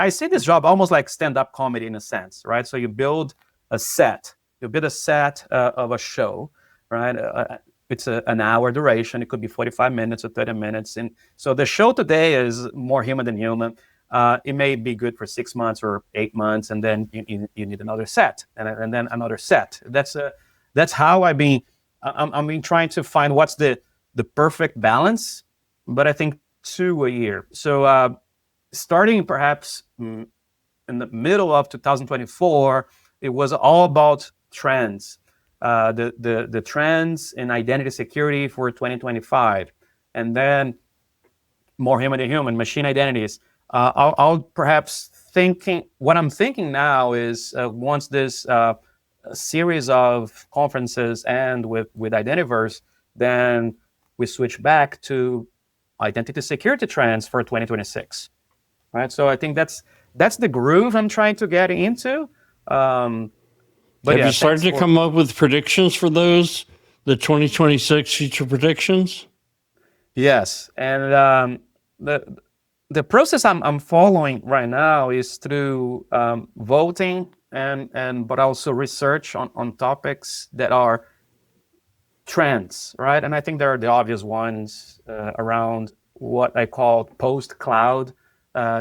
I see this job almost like stand-up comedy in a sense, right? So you build a set of a show, right? It's an hour duration. It could be 45 minutes or 30 minutes. And so the show today is more human than human. It may be good for 6 months or 8 months, and then you need another set, and then another set. That's how I've been trying to find what's the perfect balance, but I think 2 a year. So starting perhaps in the middle of 2024, it was all about trends, the trends in identity security for 2025, and then more human to human, machine identities. I'll perhaps what I'm thinking now is once this series of conferences end with Identiverse, then we switch back to identity security trends for 2026, right? So I think that's the groove I'm trying to get into. But have you started to come up with predictions for those, the 2026 future predictions? Yes, and the process I'm following right now is through voting but also research on topics that are trends, right? And I think there are the obvious ones around what I call post-cloud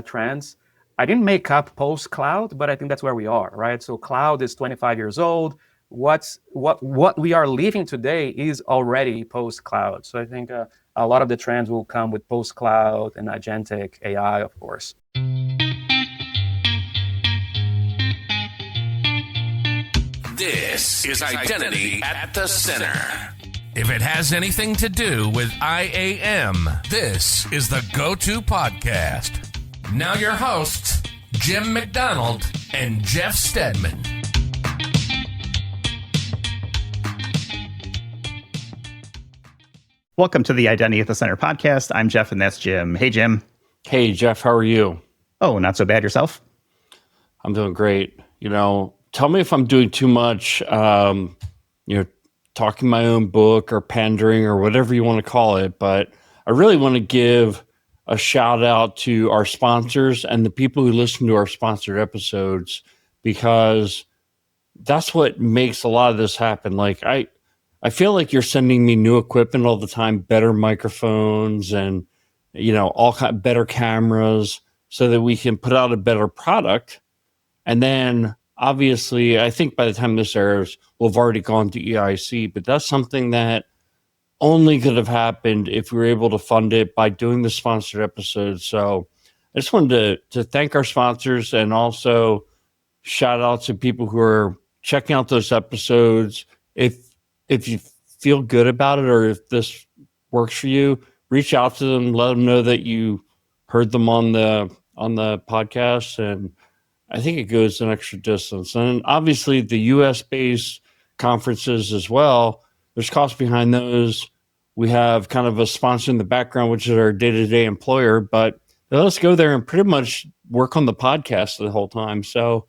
trends. I didn't make up post-cloud, but I think that's where we are, right? So cloud is 25 years old. What we are living today is already post-cloud. So I think a lot of the trends will come with post-cloud and agentic AI, of course. This is Identity at the Center. If it has anything to do with IAM, this is the go-to podcast. Now your hosts, Jim McDonald and Jeff Steadman. Welcome to the Identity at the Center podcast. I'm Jeff, and that's Jim. Hey, Jim. Hey, Jeff. How are you? Oh, not so bad. Yourself? I'm doing great. Tell me if I'm doing too much, talking my own book or pandering or whatever you want to call it. But I really want to give a shout out to our sponsors and the people who listen to our sponsored episodes, because that's what makes a lot of this happen. Like I feel like you're sending me new equipment all the time, better microphones and, all better cameras so that we can put out a better product. And then obviously, I think by the time this airs, we'll have already gone to EIC, but that's something that only could have happened if we were able to fund it by doing the sponsored episodes. So I just wanted to thank our sponsors and also shout out to people who are checking out those episodes. If you feel good about it or if this works for you, reach out to them, let them know that you heard them on the podcast. And I think it goes an extra distance. And obviously the US-based conferences as well, there's costs behind those. We have kind of a sponsor in the background, which is our day-to-day employer, but let us go there and pretty much work on the podcast the whole time. So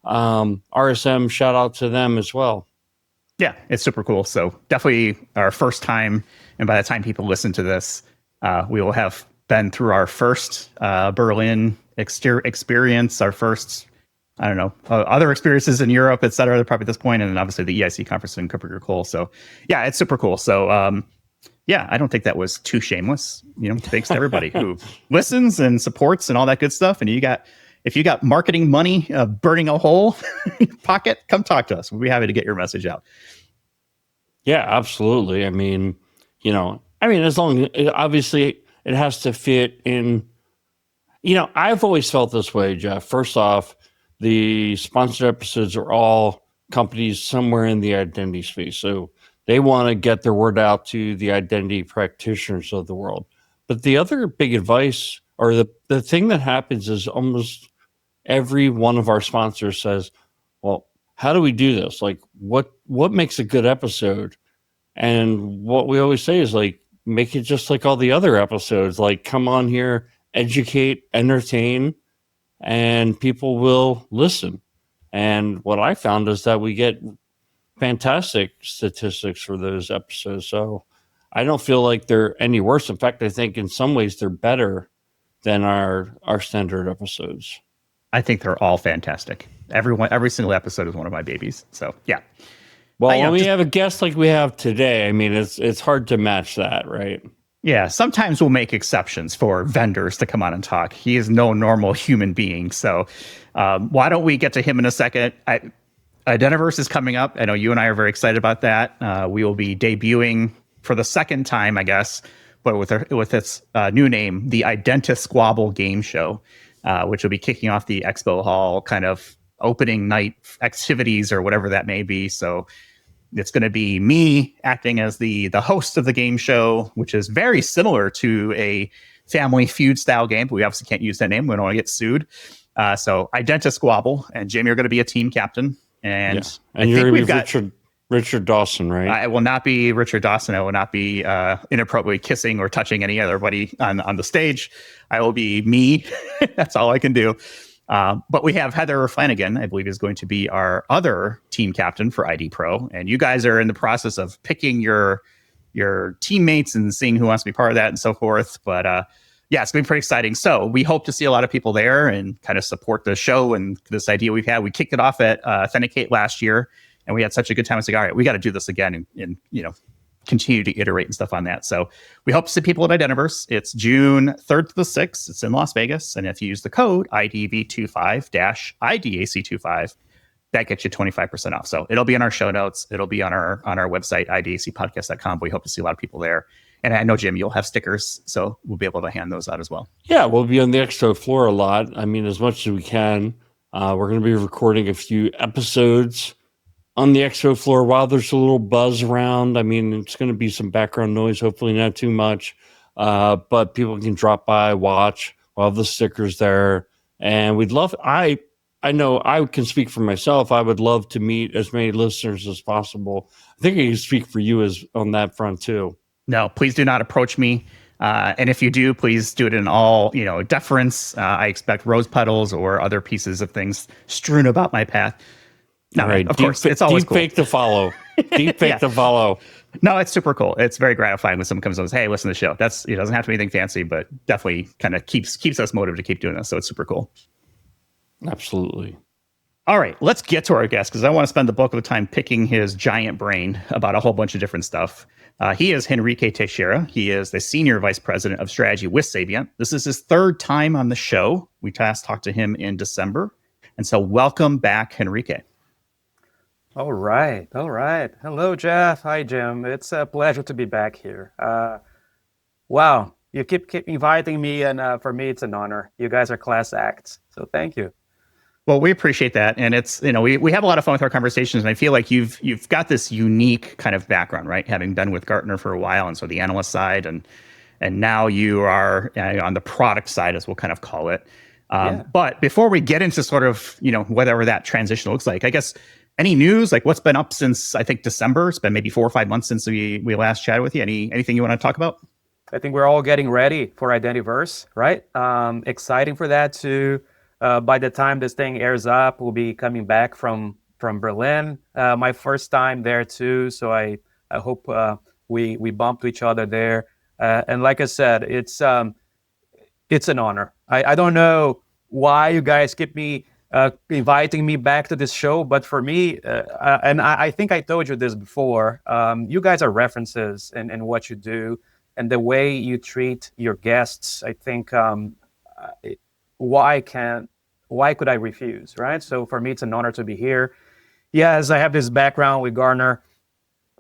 RSM, shout out to them as well. Yeah, it's super cool. So definitely our first time. And by the time people listen to this, we will have been through our first Berlin experience, our first, other experiences in Europe, et cetera, probably at this point. And then obviously the EIC conference in Cole. So yeah, it's super cool. So I don't think that was too shameless. Thanks to everybody who listens and supports and all that good stuff. And if you got marketing money burning a hole in your pocket, come talk to us. We'll be happy to get your message out. Yeah, absolutely. As long as obviously it has to fit in. I've always felt this way, Jeff. First off, the sponsored episodes are all companies somewhere in the identity space. So they want to get their word out to the identity practitioners of the world. But the other big advice or the thing that happens is almost every one of our sponsors says, well, how do we do this? Like what makes a good episode? And what we always say is like, make it just like all the other episodes, like come on here, educate, entertain, and people will listen. And what I found is that we get fantastic statistics for those episodes. So I don't feel like they're any worse. In fact, I think in some ways they're better than our standard episodes. I think they're all fantastic. Every single episode is one of my babies. So yeah. Well, when we have a guest like we have today, I mean, it's hard to match that, right? Yeah, sometimes we'll make exceptions for vendors to come on and talk. He is no normal human being. So why don't we get to him in a second? Identiverse is coming up. I know you and I are very excited about that. We will be debuting for the second time, I guess, but with its new name, the Squabble Game Show, which will be kicking off the Expo Hall kind of opening night activities or whatever that may be. So it's going to be me acting as the host of the game show, which is very similar to a Family Feud style game, but we obviously can't use that name. We don't want to get sued. So Squabble, and Jim, you're going to be a team captain. And you're going to be Richard Dawson, right? I will not be Richard Dawson. I will not be inappropriately kissing or touching anybody on the stage. I will be me. That's all I can do. But we have Heather Flanagan, I believe, is going to be our other team captain for ID Pro. And you guys are in the process of picking your teammates and seeing who wants to be part of that and so forth. But yeah, it's been pretty exciting. So we hope to see a lot of people there and kind of support the show and this idea we've had. We kicked it off at Authenticate last year, and we had such a good time. It's like, all right, we got to do this again and continue to iterate and stuff on that. So we hope to see people at Identiverse. It's June 3rd to the 6th. It's in Las Vegas. And if you use the code IDV25-IDAC25, that gets you 25% off. So it'll be in our show notes. It'll be on our website, idacpodcast.com. We hope to see a lot of people there. And I know, Jim, you'll have stickers, so we'll be able to hand those out as well. Yeah, we'll be on the expo floor a lot. I mean, as much as we can. We're going to be recording a few episodes on the expo floor while there's a little buzz around. I mean, it's going to be some background noise, hopefully not too much. But people can drop by, watch. We'll have the stickers there. And we'd love, I know I can speak for myself. I would love to meet as many listeners as possible. I think I can speak for you as on that front too. No, please do not approach me. And if you do, please do it in all, deference. I expect rose petals or other pieces of things strewn about my path. No, right. Of course, it's always cool. Deep fake to follow. Deep fake to follow. No, it's super cool. It's very gratifying when someone comes and says, "Hey, listen to the show." That's it doesn't have to be anything fancy, but definitely kind of keeps us motivated to keep doing this. So it's super cool. Absolutely. All right, let's get to our guest because I want to spend the bulk of the time picking his giant brain about a whole bunch of different stuff. He is Henrique Teixeira. He is the Senior Vice President of Strategy with Saviynt. This is his third time on the show. We last talked to him in December. And so welcome back, Henrique. All right. Hello, Jeff. Hi, Jim. It's a pleasure to be back here. Wow, you keep inviting me, and for me, it's an honor. You guys are class acts, so thank you. Well, we appreciate that, and it's we have a lot of fun with our conversations, and I feel like you've got this unique kind of background, right? Having been with Gartner for a while, and so the analyst side, and now you are on the product side, as we'll kind of call it. But before we get into sort of whatever that transition looks like, I guess any news, like what's been up since I think December? It's been maybe 4 or 5 months since we last chatted with you. Anything you want to talk about? I think we're all getting ready for Identiverse, right? Exciting for that too. By the time this thing airs up, we'll be coming back from Berlin. My first time there too, so I hope we bump to each other there. And like I said, it's an honor. I don't know why you guys keep inviting me back to this show, but for me, and I think I told you this before, you guys are references in what you do and the way you treat your guests. I think why could I refuse, right? So for me, it's an honor to be here. Yes, I have this background with Gartner.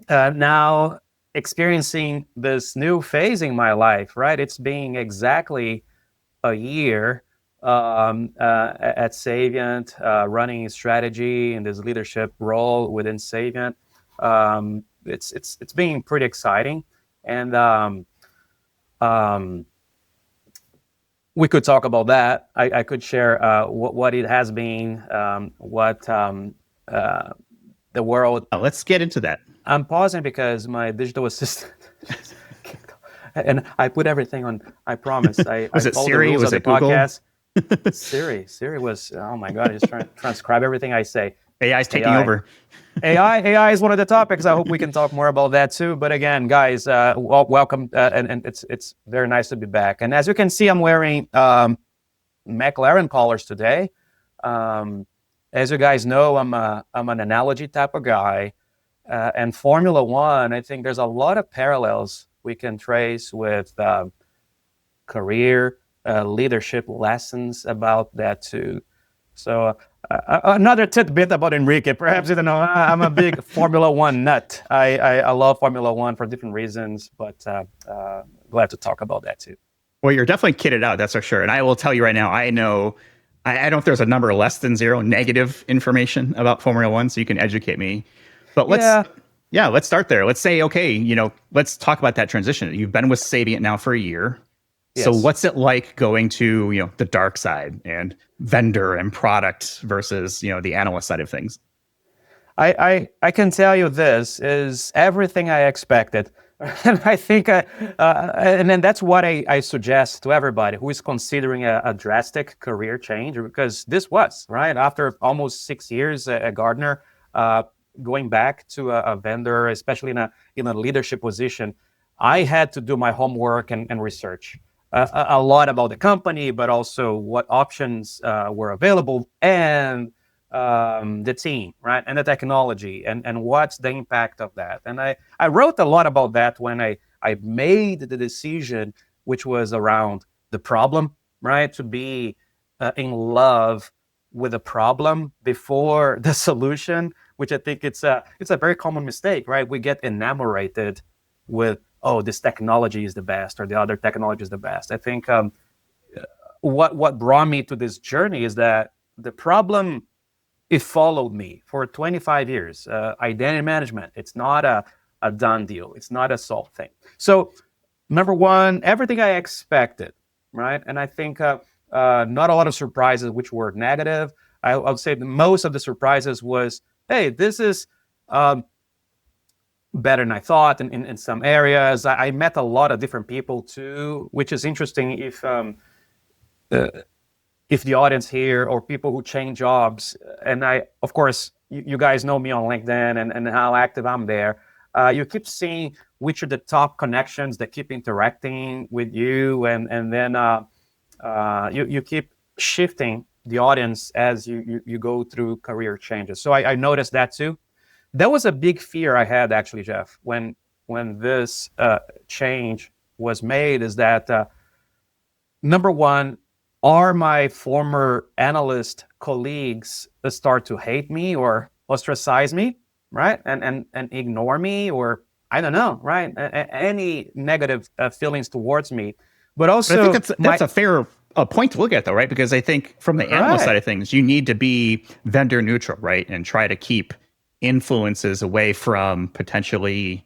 Now experiencing this new phase in my life, right? It's been exactly a year at Saviynt, running strategy in this leadership role within Saviynt. It's been pretty exciting, and we could talk about that. I could share what it has been, what the world. Let's get into that. I'm pausing because my digital assistant, and I put everything on. I promise. Was it Siri? Was it Google? Podcast. Siri was. Oh my God! Just trying to transcribe everything I say. AI is taking over. AI is one of the topics. I hope we can talk more about that too. But again, guys, welcome, and it's very nice to be back. And as you can see, I'm wearing McLaren colors today. As you guys know, I'm an analogy type of guy, and Formula One. I think there's a lot of parallels we can trace with career leadership lessons about that too. So another tidbit about Henrique, perhaps you don't know, I'm a big Formula One nut. I love Formula One for different reasons, but glad to talk about that too. Well, you're definitely kitted out, that's for sure. And I will tell you right now, I don't know if there's a number less than 0 negative information about Formula One, so you can educate me. But let's start there. Let's say, okay, let's talk about that transition. You've been with Saviynt now for a year. Yes. So what's it like going to, the dark side and vendor and product versus, the analyst side of things? I can tell you this is everything I expected. And I think, and then that's what I suggest to everybody who is considering a drastic career change, because this was, right, after almost 6 years at Gartner, going back to a vendor, especially in a leadership position, I had to do my homework and research. A lot about the company, but also what options were available, and the team, right, and the technology, and what's the impact of that. And I wrote a lot about that when I made the decision, which was around the problem, right, to be in love with the problem before the solution, which I think it's a very common mistake, right? We get enamored with, oh, this technology is the best, or the other technology is the best. I think what brought me to this journey is that the problem, it followed me for 25 years. Identity management, it's not a done deal. It's not a solved thing. So number one, everything I expected, right? And I think not a lot of surprises, which were negative. I would say that most of the surprises was, hey, this is better than I thought in some areas. I met a lot of different people too, which is interesting if the audience here or people who change jobs, and of course, you guys know me on LinkedIn and how active I'm there. You keep seeing which are the top connections that keep interacting with you, and then you keep shifting the audience as you go through career changes. So I noticed that too. That was a big fear I had, actually, Jeff, when this change was made, is that number one, are my former analyst colleagues start to hate me or ostracize me, right? And ignore me, or I don't know, right? Any negative feelings towards me. But also, I think that's a fair point to look at, though, right? Because I think from the analyst side of things, you need to be vendor neutral, right? And try to keep influences away from potentially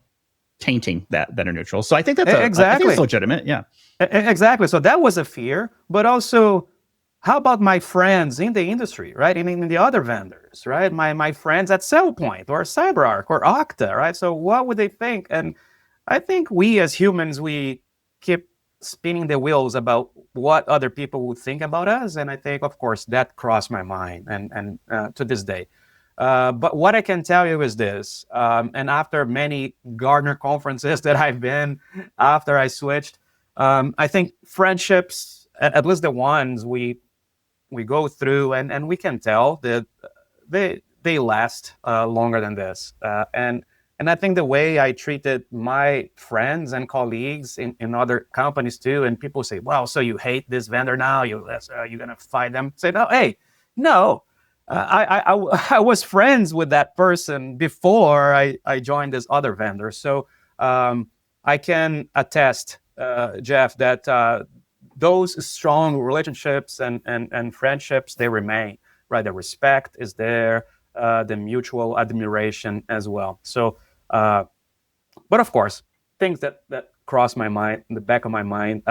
tainting that vendor neutral. So I think that's I think it's legitimate. Yeah, exactly. So that was a fear, but also, how about my friends in the industry, right? In the other vendors, right? My friends at SailPoint or CyberArk or Okta, right? So what would they think? And I think we as humans, we keep spinning the wheels about what other people would think about us. And I think, of course, that crossed my mind and to this day. But what I can tell you is this, and after many Gartner conferences that I've been after I switched, I think friendships, at least the ones we go through, and we can tell that they last longer than this. And I think the way I treated my friends and colleagues in other companies too, and people say, "Wow, so you hate this vendor now? You're gonna fight them?" Say, "No, hey, no." I was friends with that person before I joined this other vendor. So I can attest, Jeff, that those strong relationships and friendships, they remain, right? The respect is there, the mutual admiration as well. So, but of course, things that cross my mind, in the back of my mind,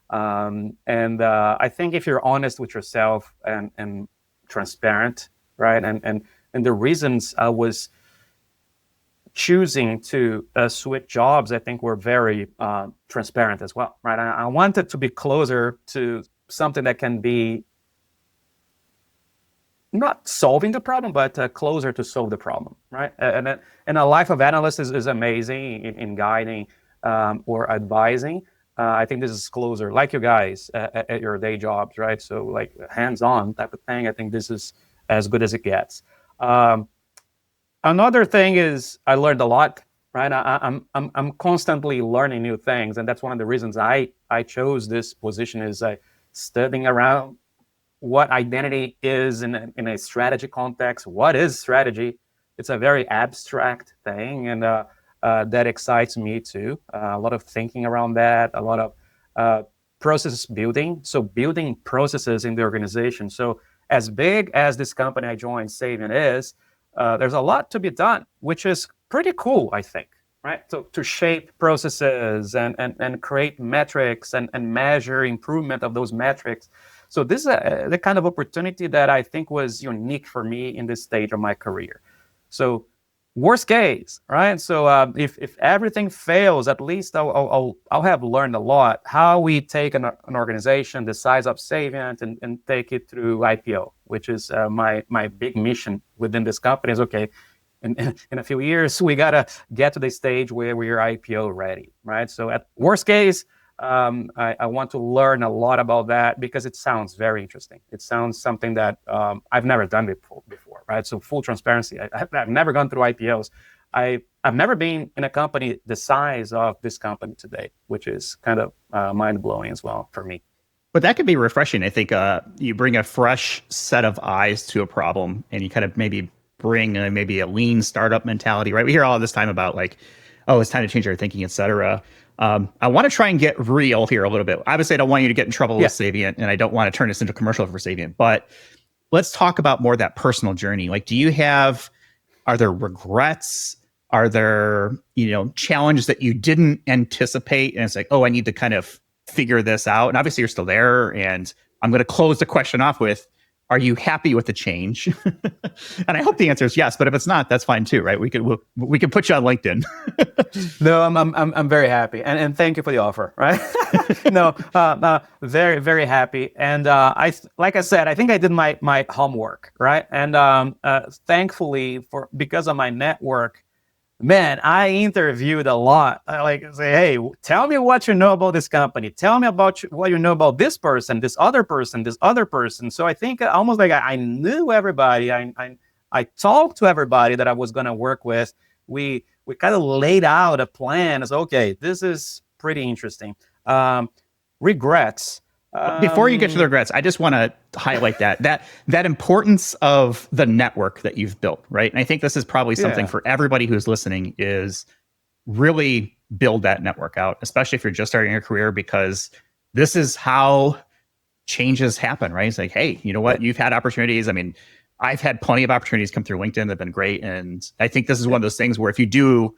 and I think if you're honest with yourself and transparent, right? And the reasons I was choosing to switch jobs, I think were very transparent as well, right? I wanted to be closer to something that can be not solving the problem, but closer to solve the problem, right? And a life of analyst is amazing in guiding or advising, I think this is closer, like you guys at your day jobs, right? So like hands-on type of thing. I think this is as good as it gets. Another thing is I learned a lot, right? I'm constantly learning new things, and that's one of the reasons I chose this position is studying around what identity is in a strategy context. What is strategy? It's a very abstract thing, and that excites me too. A lot of thinking around that, a lot of process building. So building processes in the organization. So as big as this company I joined, Saviynt, is, there's a lot to be done, which is pretty cool, I think, right? So to shape processes and create metrics and measure improvement of those metrics. So this is the kind of opportunity that I think was unique for me in this stage of my career. So worst case, right? So if everything fails, at least I'll have learned a lot how we take an organization the size of Saviynt and take it through IPO, which is my big mission within this company is, okay, in a few years, we got to get to the stage where we're IPO ready, right? So at worst case, I want to learn a lot about that because it sounds very interesting. It sounds something that I've never done before, right? So full transparency, I've never gone through IPOs. I've never been in a company the size of this company today, which is kind of mind-blowing as well for me. But that could be refreshing. I think you bring a fresh set of eyes to a problem, and you kind of maybe bring maybe a lean startup mentality, right? We hear all this time about like, oh, it's time to change our thinking, et cetera. I want to try and get real here a little bit. Obviously, I don't want you to get in trouble with Saviynt, and I don't want to turn this into a commercial for Saviynt, but let's talk about more that personal journey. Like, are there regrets? Are there, challenges that you didn't anticipate? And it's like, oh, I need to kind of figure this out. And obviously you're still there. And I'm going to close the question off with, are you happy with the change? And I hope the answer is yes, but if it's not, that's fine too, right? We can put you on LinkedIn. No, I'm very happy, and thank you for the offer, right? No, very, very happy, and like I said, I think I did my homework, right? And thankfully, because of my network, man, I interviewed a lot. I say, hey, tell me what you know about this company. Tell me about what you know about this person, this other person, this other person. So I think almost like I knew everybody. I talked to everybody that I was going to work with. We kind of laid out a plan as, okay, this is pretty interesting. Regrets. Before you get to the regrets, I just want to highlight that importance of the network that you've built, right? And I think this is probably something for everybody who's listening is really build that network out, especially if you're just starting your career, because this is how changes happen, right? It's like, hey, you know what? You've had opportunities. I mean, I've had plenty of opportunities come through LinkedIn that have been great. And I think this is one of those things where if you do,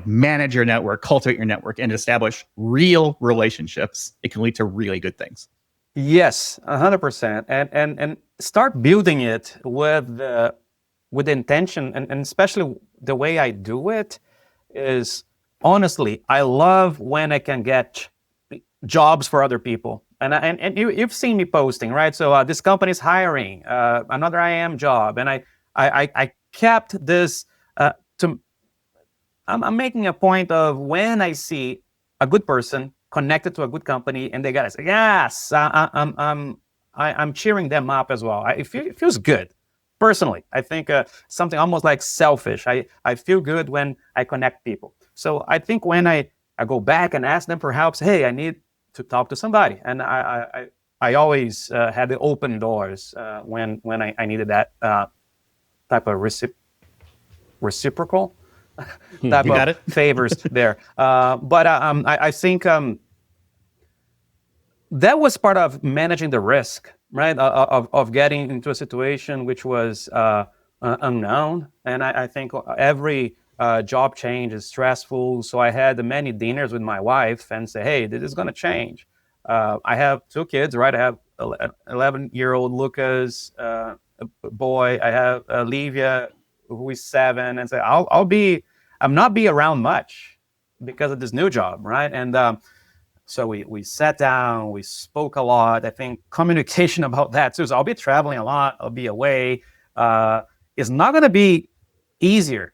manage your network, cultivate your network, and establish real relationships, it can lead to really good things. Yes, 100%, and start building it with intention, and especially the way I do it is, honestly, I love when I can get jobs for other people, and you've seen me posting, right? So this company is hiring another IAM job, and I kept this to. I'm making a point of when I see a good person connected to a good company and they gotta say, yes, I'm cheering them up as well. It feels good. Personally, I think something almost like selfish. I feel good when I connect people. So I think when I go back and ask them for help, say, hey, I need to talk to somebody. And I always had the open doors when I needed that type of reciprocal type of favors there. But I think that was part of managing the risk, right? Of getting into a situation which was unknown. And I think every job change is stressful. So I had many dinners with my wife and say, hey, this is going to change. I have 2 kids, right? I have an 11-year-old Lucas, a boy. I have Olivia, who is 7, and say, I'm not be around much because of this new job, right? And so we sat down, we spoke a lot. I think communication about that too. So I'll be traveling a lot, I'll be away. It's not going to be easier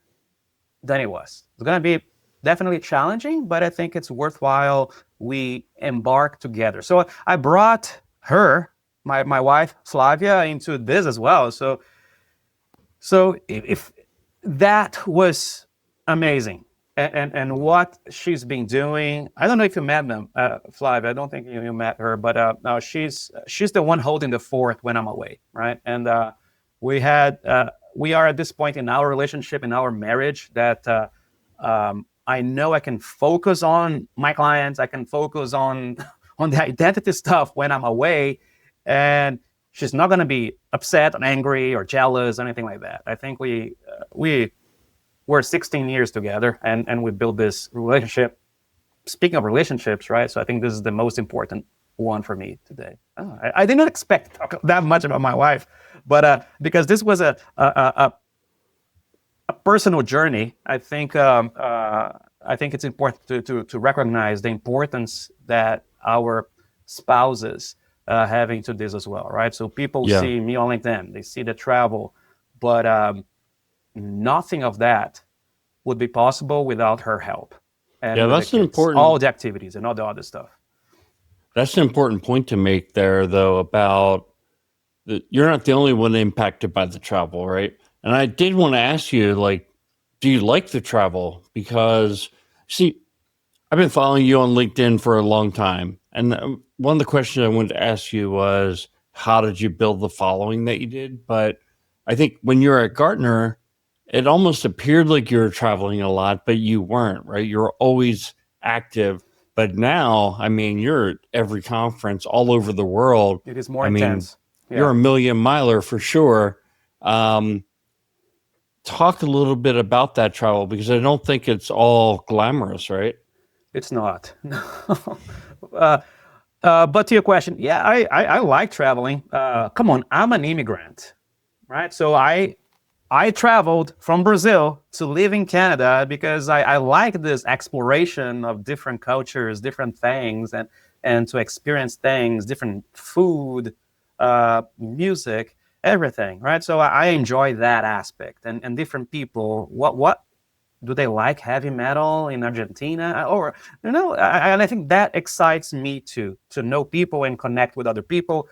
than it was. It's going to be definitely challenging, but I think it's worthwhile we embark together. So I brought her, my wife Flavia, into this as well. So if that was amazing, and what she's been doing, I don't know if you met them, Flavia. I don't think you met her, but no, she's the one holding the fort when I'm away, right? And we are at this point in our relationship, in our marriage, that I know I can focus on my clients. I can focus on the identity stuff when I'm away, and she's not going to be upset and angry or jealous or anything like that. I think we're 16 years together, and we built this relationship. Speaking of relationships, right? So I think this is the most important one for me today. I did not expect to talk that much about my wife, but because this was a personal journey, I think it's important to recognize the importance that our spouses have into this as well, right? So people see me on LinkedIn, they see the travel, but nothing of that would be possible without her help. And that's an important, all the activities and all the other stuff. That's an important point to make there, though, about you're not the only one impacted by the travel, right? And I did want to ask you, like, do you like the travel? Because, see, I've been following you on LinkedIn for a long time. And one of the questions I wanted to ask you was, how did you build the following that you did? But I think when you were at Gartner, it almost appeared like you were traveling a lot, but you weren't, right? You were always active. But now, I mean, you're at every conference all over the world. It is more intense. You're a million miler for sure. Talk a little bit about that travel, because I don't think it's all glamorous, right? It's not. But to your question, yeah, I like traveling. Come on, I'm an immigrant, right? So I traveled from Brazil to live in Canada because I like this exploration of different cultures, different things, and to experience things, different food, music, everything, right? So I enjoy that aspect, and different people. What do they like? Heavy metal in Argentina, or and I think that excites me too, to know people and connect with other people.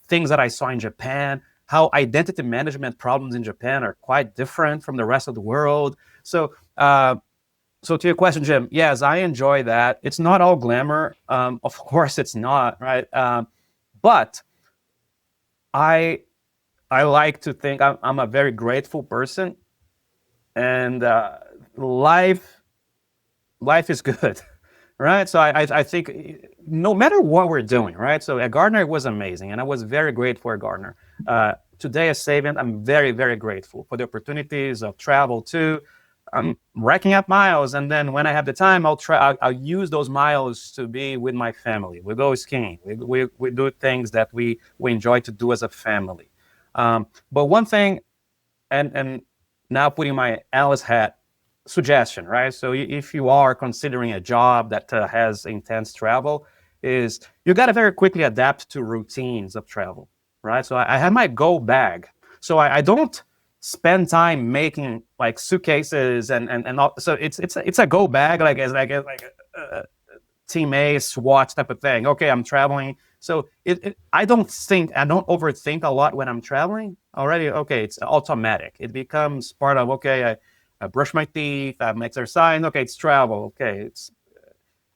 Things that I saw in Japan, how identity management problems in Japan are quite different from the rest of the world. So to your question, Jim, yes, I enjoy that. It's not all glamour. Of course it's not, right? But I like to think I'm a very grateful person, and life is good, right? So I think no matter what we're doing, right? So at Gartner, it was amazing, and I was very grateful at Gartner. Today at Saviynt, I'm very, very grateful for the opportunities of travel too. I'm racking up miles, and then when I have the time, I'll use those miles to be with my family. We go skiing. We do things that we enjoy to do as a family. But one thing, and now putting my analyst hat, suggestion, right? So if you are considering a job that has intense travel, is you got to very quickly adapt to routines of travel, right? So I have my go bag. So I don't spend time making like suitcases and all. So it's a go bag, like a team A SWAT type of thing. Okay, I'm traveling. So I don't overthink a lot when I'm traveling already. Okay, it's automatic. It becomes part of, okay, I brush my teeth, I'm exercising. Okay, it's travel. Okay,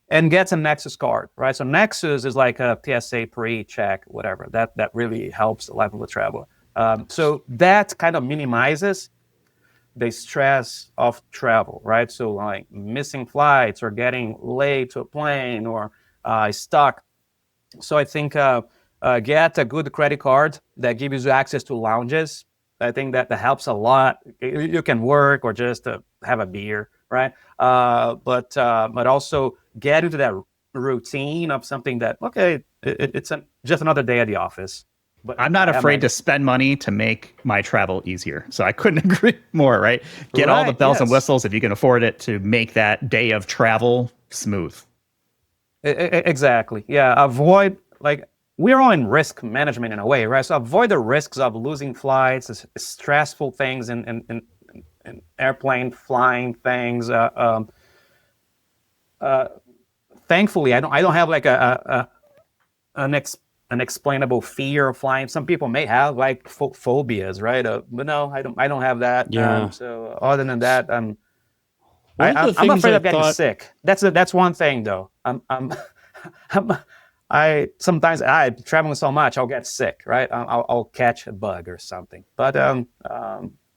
and gets a Nexus card, right? So Nexus is like a TSA pre-check, whatever. That really helps the life of a traveler. So that kind of minimizes the stress of travel, right? So like missing flights or getting late to a plane or stuck. So I think get a good credit card that gives you access to lounges. I think that helps a lot. You can work or just have a beer, right? But also get into that routine of something that, okay, it's just another day at the office. But I'm not afraid to spend money to make my travel easier. So I couldn't agree more, right? Get all the bells and whistles, if you can afford it, to make that day of travel smooth. Exactly. Yeah. Avoid, like, we're all in risk management in a way, right? So avoid the risks of losing flights, stressful things in airplane flying things. thankfully, I don't have like an explainable fear of flying. Some people may have like phobias, right? But no, I don't have that. Yeah. So other than that, One of the I'm things afraid I of getting thought- sick. That's one thing though. I sometimes traveling so much I'll get sick, right? I'll catch a bug or something. But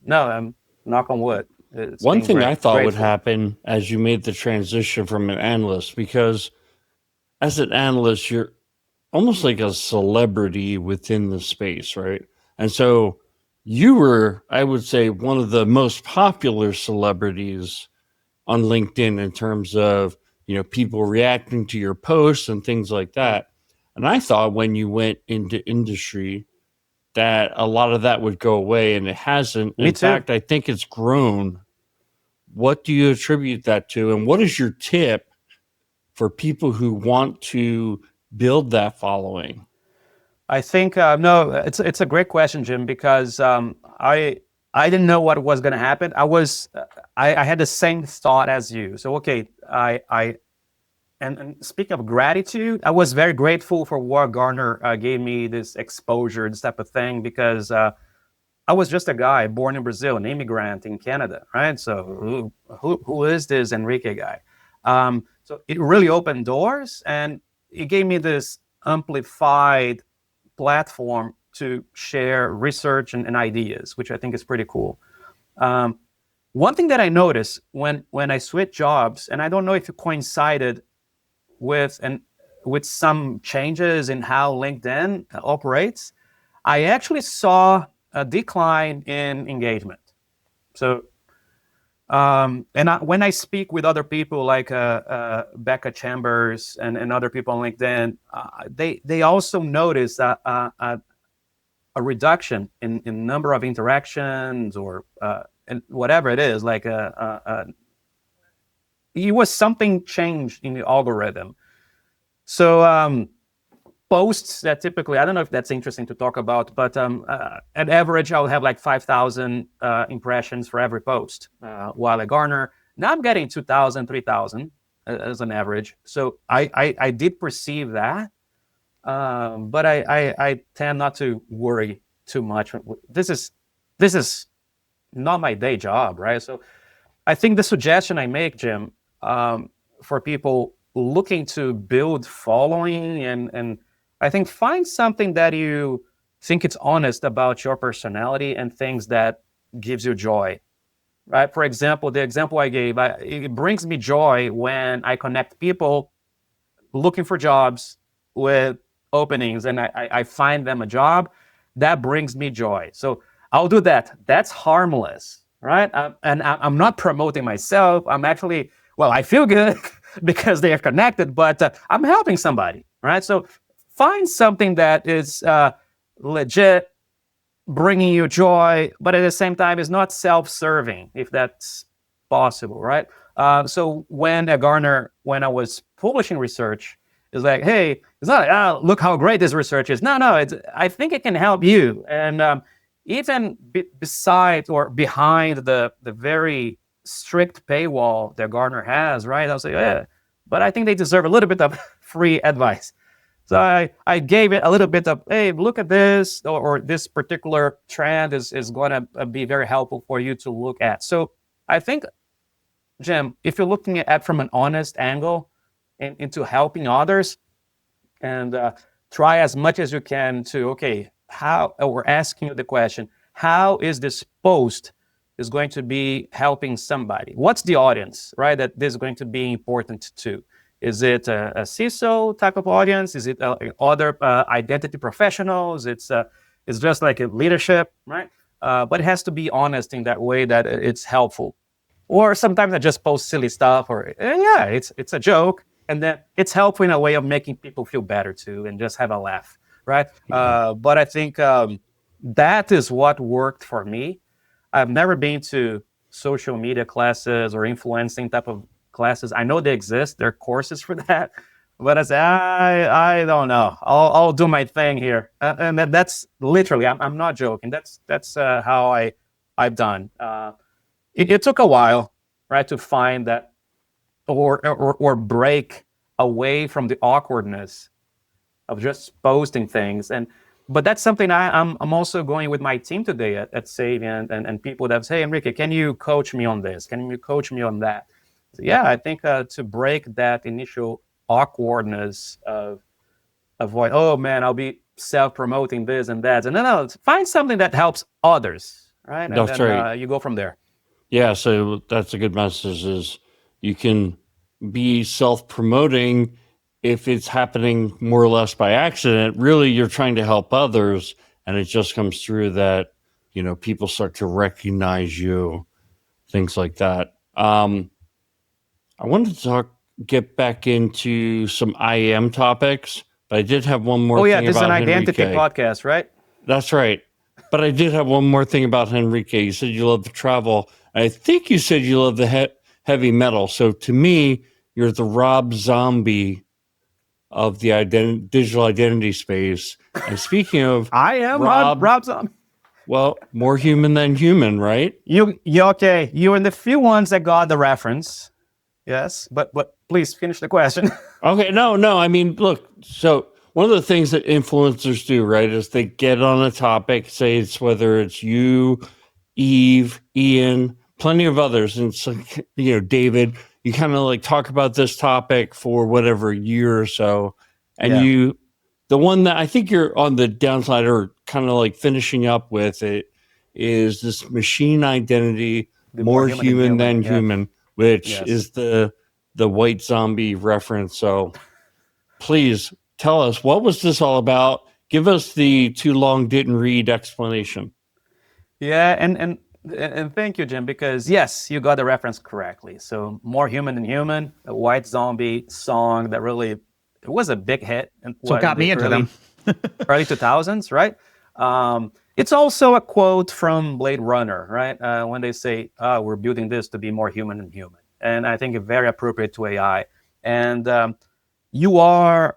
no, knock on wood. It's One been thing great. I thought would Grateful. happen as you made the transition from an analyst, because as an analyst, you're almost like a celebrity within the space, right? And so you were, I would say, one of the most popular celebrities on LinkedIn in terms of, people reacting to your posts and things like that. And I thought when you went into industry that a lot of that would go away, and it hasn't. Me In too. fact, I think it's grown. What do you attribute that to? And what is your tip for people who want to build that following? I think no, it's a great question, Jim, because I didn't know what was going to happen. I had the same thought as you. So okay, and speaking of gratitude, I was very grateful for what Gartner gave me this exposure, this type of thing, because I was just a guy born in Brazil, an immigrant in Canada, right? So who is this Henrique guy? So it really opened doors, and it gave me this amplified platform to share research and ideas, which I think is pretty cool. One thing that I noticed when I switched jobs, and I don't know if it coincided with some changes in how LinkedIn operates, I actually saw a decline in engagement. So, when I speak with other people like Becca Chambers and other people on LinkedIn, they also notice a reduction in number of interactions or and whatever it is. Like it was something changed in the algorithm. So posts that typically, I don't know if that's interesting to talk about, but at average, I'll have like 5,000 impressions for every post. While at Gartner, now I'm getting 2,000, 3,000 as an average. So I did perceive that, but I tend not to worry too much. This is not my day job, right? So I think the suggestion I make, Jim, for people looking to build following, and I think find something that you think it's honest about your personality and things that gives you joy, right? For example, the example I gave, it brings me joy when I connect people looking for jobs with openings and I find them a job. That brings me joy. So I'll do that. That's harmless, right? And I'm not promoting myself. I'm actually, well, I feel good because they are connected, but I'm helping somebody, right? So find something that is legit, bringing you joy, but at the same time is not self-serving, if that's possible, right? So when at Gartner, when I was publishing research, it's like, hey, it's not like, look how great this research is. No, I think it can help you. And even beside or behind the very strict paywall that Gartner has, right? I'll say, yeah, but I think they deserve a little bit of free advice. So I gave it a little bit of, hey, look at this, or this particular trend is going to be very helpful for you to look at. So I think, Jim, if you're looking at from an honest angle into helping others, and try as much as you can to, okay, how, or asking you the question, how is this post is going to be helping somebody? What's the audience, right, that this is going to be important to? Is it a CISO type of audience? Is it other identity professionals? It's just like a leadership, right? But it has to be honest in that way that it's helpful. Or sometimes I just post silly stuff, or yeah, it's a joke, and then it's helpful in a way of making people feel better too, and just have a laugh, right? But I think that is what worked for me. I've never been to social media classes or influencing type of classes. I know they exist. There are courses for that. But I say, I don't know. I'll do my thing here. And that's literally, I'm not joking. That's how I've done. It took a while, right, to find that or break away from the awkwardness of just posting things. But that's something I'm also going with my team today at Saviynt and people that say, hey, Henrique, can you coach me on this? Can you coach me on that? So yeah, I think to break that initial awkwardness of avoid, oh man, I'll be self-promoting this and that. And no, find something that helps others, right? And That's then right. you go from there. Yeah, so that's a good message is you can be self-promoting if it's happening more or less by accident. Really, you're trying to help others, and it just comes through that, people start to recognize you, things like that. I wanted to get back into some IAM topics, but I did have one more Oh yeah, thing this is an about identity Henrique. podcast, right? That's right. But I did have one more thing about Henrique. You said you love to travel. I think you said you love the heavy metal. So to me, you're the Rob Zombie of the digital identity space. And speaking of I am Rob Zombie. well, more human than human, right? You okay? You're in the few ones that got the reference. Yes, but please finish the question. Okay, no. I mean, look, so one of the things that influencers do, right, is they get on a topic, say it's whether it's you, Eve, Ian, plenty of others, and it's like, David, you kind of like talk about this topic for whatever year or so, and Yeah. the one that I think you're on the downside or kind of like finishing up with it is this machine identity, The more human than yeah. human, which Yes. is the white zombie reference. So please tell us, what was this all about? Give us the too long didn't read explanation. Yeah, and thank you, Jim, because yes, you got the reference correctly. So more human than human, a white zombie song that really it was a big hit. And So it got me into them. early 2000s, right? It's also a quote from Blade Runner, right? When they say, we're building this to be more human than human. And I think it's very appropriate to AI. And you are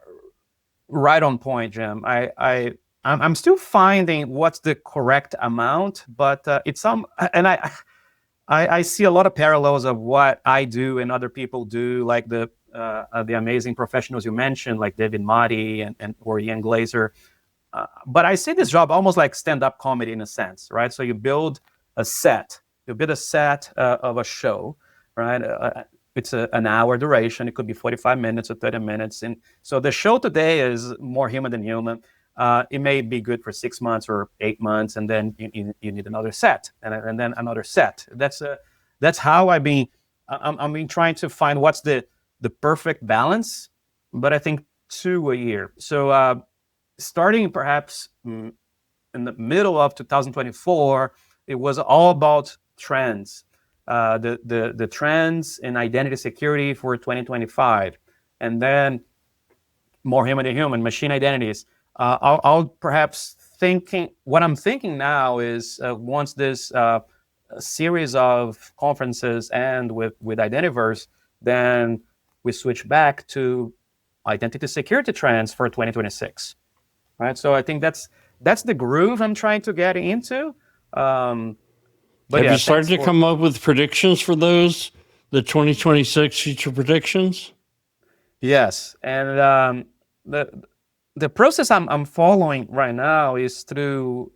right on point, Jim. I'm still finding what's the correct amount, but it's some, and I see a lot of parallels of what I do and other people do, like the amazing professionals you mentioned, like David Motti or Ian Glazer. But I see this job almost like stand-up comedy in a sense, right? So you build a set of a show, right? It's an hour duration. It could be 45 minutes or 30 minutes. And so the show today is more human than human. It may be good for 6 months or 8 months, and then you need another set, and then another set. That's how I've been trying to find what's the perfect balance. But I think 2 a year. So starting perhaps in the middle of 2024, it was all about trends. The trends in identity security for 2025, and then more human than human, machine identities. I'll perhaps what I'm thinking now is once this series of conferences end with Identiverse, then we switch back to identity security trends for 2026, right? So I think that's the groove I'm trying to get into. But have you started to come up with predictions for those, the 2026 future predictions? Yes, and the process I'm following right now is through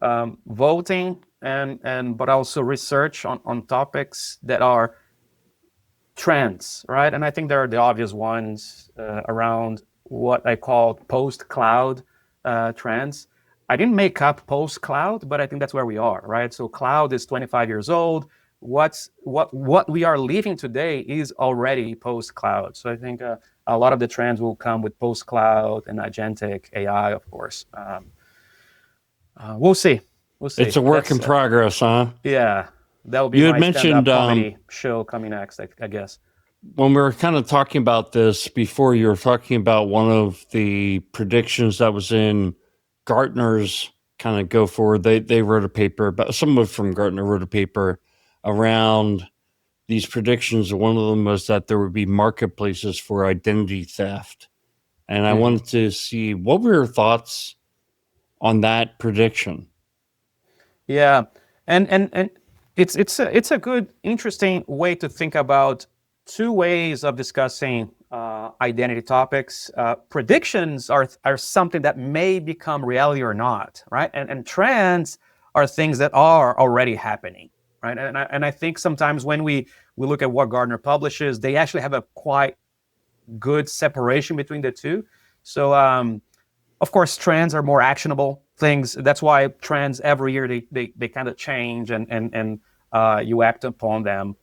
voting but also research on topics that are trends, right? And I think there are the obvious ones around what I call post-cloud trends. I didn't make up post-cloud, but I think that's where we are, right? So cloud is 25 years old. What we are living today is already post-cloud. So I think a lot of the trends will come with post-cloud and agentic AI, of course. We'll see. It's a work in progress, huh? Yeah, that will be my stand-up comedy show coming next, I guess. When we were kind of talking about this before, you were talking about one of the predictions that was in Gartner's kind of go forward. They wrote a paper, but someone from Gartner wrote a paper around these predictions. One of them was that there would be marketplaces for identity theft. And I wanted to see, what were your thoughts on that prediction? Yeah, and it's a good, interesting way to think about two ways of discussing identity topics. Predictions are something that may become reality or not, right? And trends are things that are already happening, right? And I think sometimes when we look at what Gartner publishes, they actually have a quite good separation between the two. So, of course, trends are more actionable things. That's why trends every year they kind of change and you act upon them.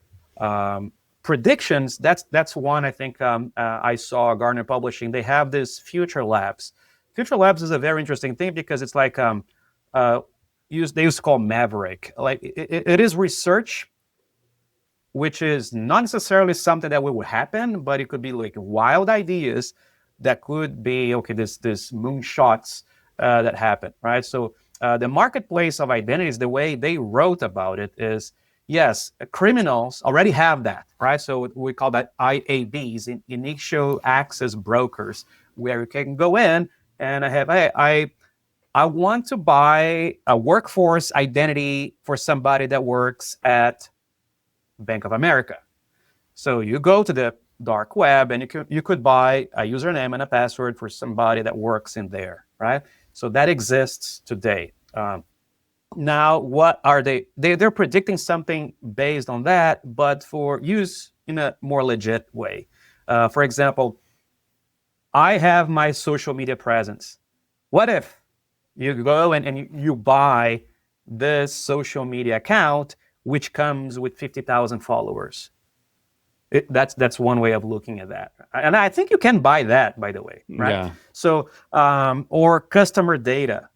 Predictions, that's one I think I saw Gartner publishing. They have this Future Labs. Future Labs is a very interesting thing because it's like they used to call Maverick. Like it is research, which is not necessarily something that will happen, but it could be like wild ideas that could be this moonshots that happen, right? So the marketplace of identities, the way they wrote about it is, yes, criminals already have that, right? So we call that IABs, initial access brokers, where you can go in and I want to buy a workforce identity for somebody that works at Bank of America. So you go to the dark web and you could buy a username and a password for somebody that works in there, right? So that exists today. Now, what are they? They're predicting something based on that, but for use in a more legit way. For example, I have my social media presence. What if you go and you buy this social media account, which comes with 50,000 followers? That's one way of looking at that. And I think you can buy that, by the way, right? Yeah. So, or customer data.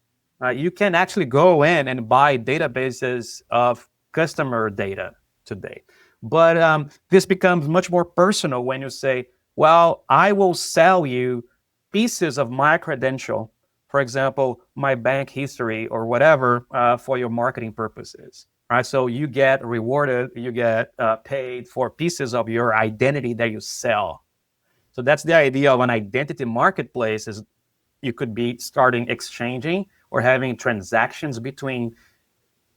You can actually go in and buy databases of customer data today. But this becomes much more personal when you say, well, I will sell you pieces of my credential, for example, my bank history or whatever, for your marketing purposes. Right, so you get rewarded, you get paid for pieces of your identity that you sell. So that's the idea of an identity marketplace. Is you could be starting exchanging or having transactions between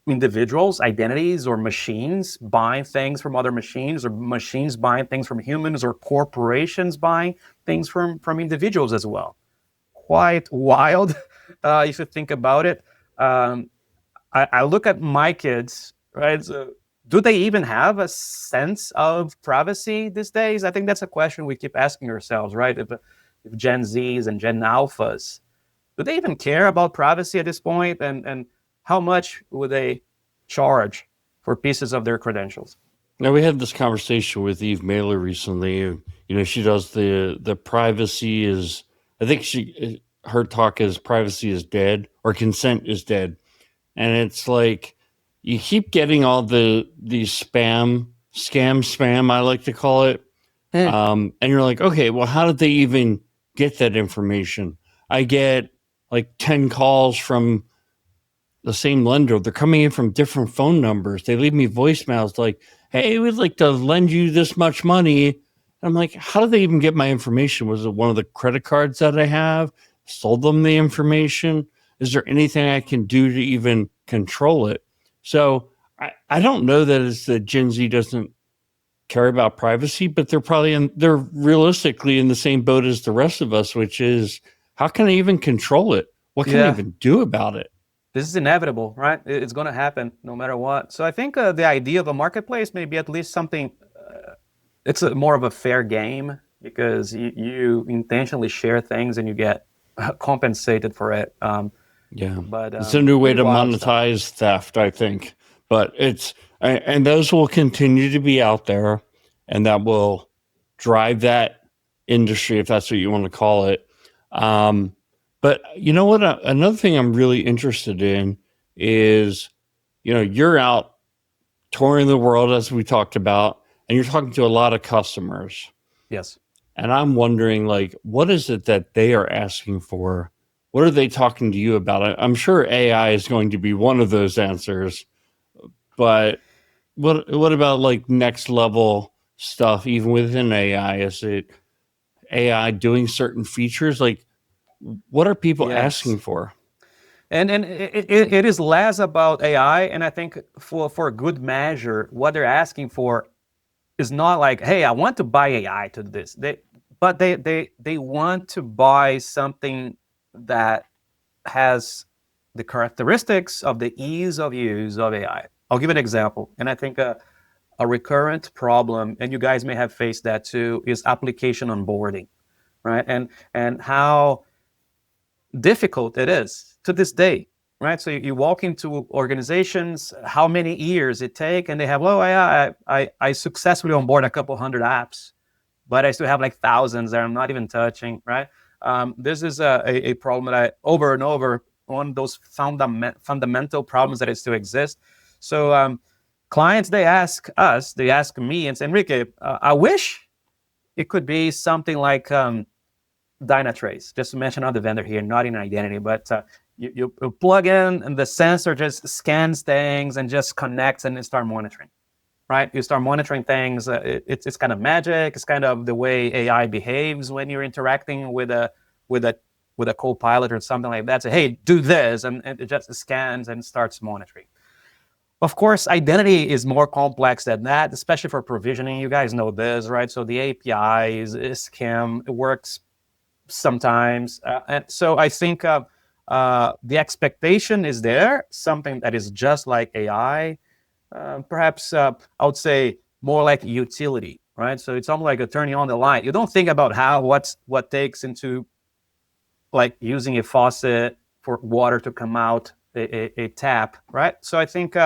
individuals, identities, or machines buying things from other machines, or machines buying things from humans, or corporations buying things from individuals as well. Quite wild if you think about it. I look at my kids, right? So do they even have a sense of privacy these days? I think that's a question we keep asking ourselves, right? If Gen Zs and Gen Alphas, do they even care about privacy at this point? And how much would they charge for pieces of their credentials? Now, we had this conversation with Eve Mailer recently. You know, she does the privacy is, I think her talk is privacy is dead or consent is dead. And it's like you keep getting all these spam, I like to call it. And you're like, okay, well, how did they even get that information? I get like 10 calls from the same lender. They're coming in from different phone numbers. They leave me voicemails like, hey, we'd like to lend you this much money. And I'm like, how did they even get my information? Was it one of the credit cards that I have? Sold them the information? Is there anything I can do to even control it? So I don't know that it's that Gen Z doesn't care about privacy, but they're realistically in the same boat as the rest of us, which is how can I even control it? What can I even do about it? This is inevitable, right? It's going to happen no matter what. So I think the idea of a marketplace may be at least something, it's more of a fair game because you intentionally share things and you get compensated for it. But it's a new way to monetize theft, I think. But and those will continue to be out there, and that will drive that industry, if that's what you want to call it. But you know what? Another thing I'm really interested in is, you're out touring the world, as we talked about, and you're talking to a lot of customers. Yes. And I'm wondering, like, what is it that they are asking for? What are they talking to you about? I'm sure AI is going to be one of those answers, but what about like next level stuff, even within AI? Is it AI doing certain features? Like, what are people asking for? And it is less about AI, and I think for good measure, what they're asking for is not like, hey, I want to buy AI to do this. They want to buy something that has the characteristics of the ease of use of AI. I'll give an example, and I think a recurrent problem, and you guys may have faced that too, is application onboarding, right? And how difficult it is to this day, right? So you walk into organizations, how many years it take, and they have, I successfully onboard a couple hundred apps, but I still have like thousands that I'm not even touching, right? This is a problem that I, over and over, one of those fundamental problems that still exist. So clients, they ask me and say, Henrique, I wish it could be something like Dynatrace, just to mention another vendor here, not in identity, but you plug in and the sensor just scans things and just connects and start monitoring, right? You start monitoring things. It's kind of magic. It's kind of the way AI behaves when you're interacting with a co-pilot or something like that. Say, hey, do this, and it just scans and starts monitoring. Of course, identity is more complex than that, especially for provisioning. You guys know this, right? So the API is SCIM. It works sometimes. And so I think the expectation is there, something that is just like AI, perhaps I would say more like utility, right? So it's almost like a turning on the light. You don't think about what takes into like using a faucet for water to come out a tap, right? So I think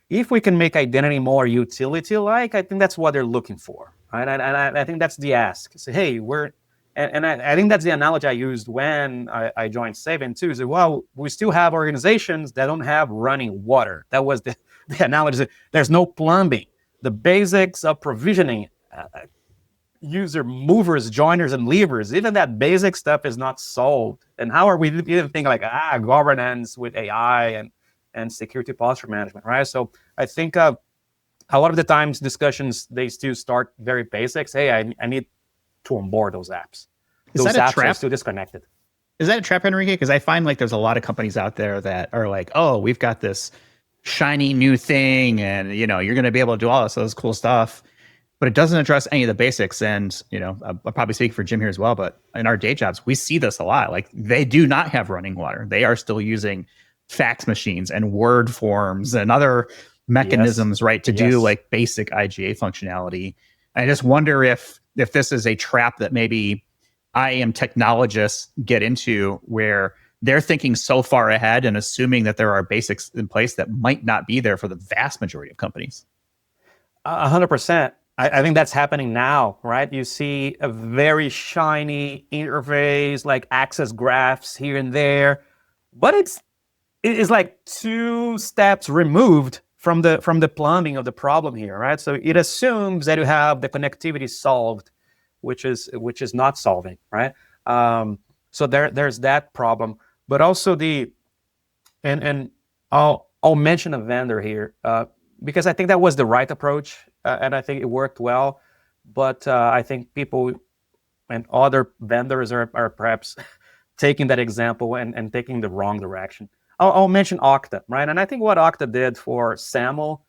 if we can make identity more utility-like, I think that's what they're looking for, right? And I think that's the ask. Say, hey, I think that's the analogy I used when I joined Saviynt too. So, well, we still have organizations that don't have running water. That was the analogy. There's no plumbing. The basics of provisioning, user movers, joiners, and levers, even that basic stuff is not solved. And how are we even thinking like, governance with AI and security posture management, right? So I think a lot of the times discussions, they still start very basics. Hey, I need to onboard those apps. Is those that a apps trap? are still disconnected. Is that a trap, Henrique? Because I find like there's a lot of companies out there that are like, oh, we've got this shiny new thing, and you're going to be able to do all this cool stuff, but it doesn't address any of the basics. And I'll probably speak for Jim here as well, but in our day jobs, we see this a lot. Like they do not have running water. They are still using fax machines and Word forms and other mechanisms, right, to do like basic IGA functionality. I just wonder if this is a trap that maybe IAM technologists get into, where they're thinking so far ahead and assuming that there are basics in place that might not be there for the vast majority of companies. 100%. I think that's happening now, right? You see a very shiny interface, like access graphs here and there, but it's like 2 steps removed from the plumbing of the problem here, right? So it assumes that you have the connectivity solved, which is not solving, right? So there's that problem, but also and I'll mention a vendor here because I think that was the right approach and I think it worked well, but I think people and other vendors are perhaps taking that example and taking the wrong direction. I'll mention Okta, right? And I think what Okta did for SAML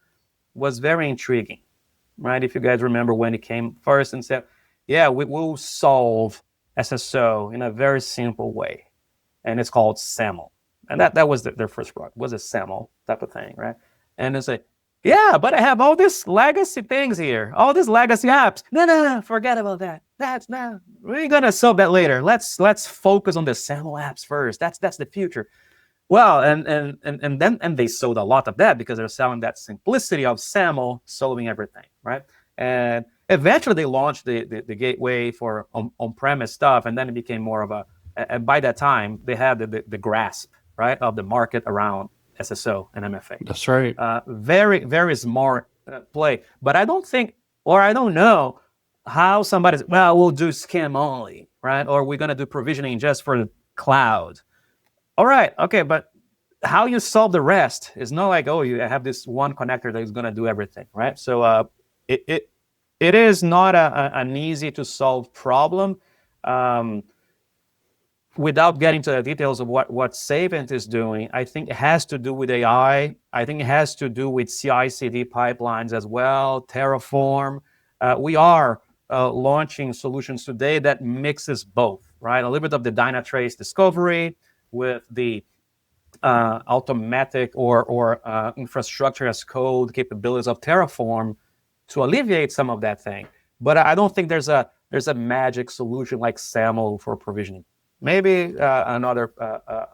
was very intriguing, right? If you guys remember when it came first and said, yeah, we will solve SSO in a very simple way. And it's called SAML. And that was their first product, was a SAML type of thing, right? And it's like, yeah, but I have all these legacy things here, all these legacy apps. No, forget about that. We're going to solve that later. Let's focus on the SAML apps first. That's the future. Well, and then they sold a lot of that because they're selling that simplicity of SAML solving everything, right? And eventually they launched the gateway for on-premise stuff, and then it became more of and by that time they had the grasp, right, of the market around SSO and MFA. That's right. Very, very smart play. But I don't think, or I don't know how somebody's, we'll do SCIM only, right? Or we're going to do provisioning just for the cloud. All right, okay, but how you solve the rest is not like, you have this one connector that is going to do everything, right? So it is not an easy to solve problem. Without getting to the details of what Saviynt is doing, I think it has to do with AI. I think it has to do with CI/CD pipelines as well, Terraform. We are launching solutions today that mixes both, right? A little bit of the Dynatrace discovery with the automatic or infrastructure as code capabilities of Terraform to alleviate some of that thing. But I don't think there's a magic solution like SAML for provisioning. Maybe another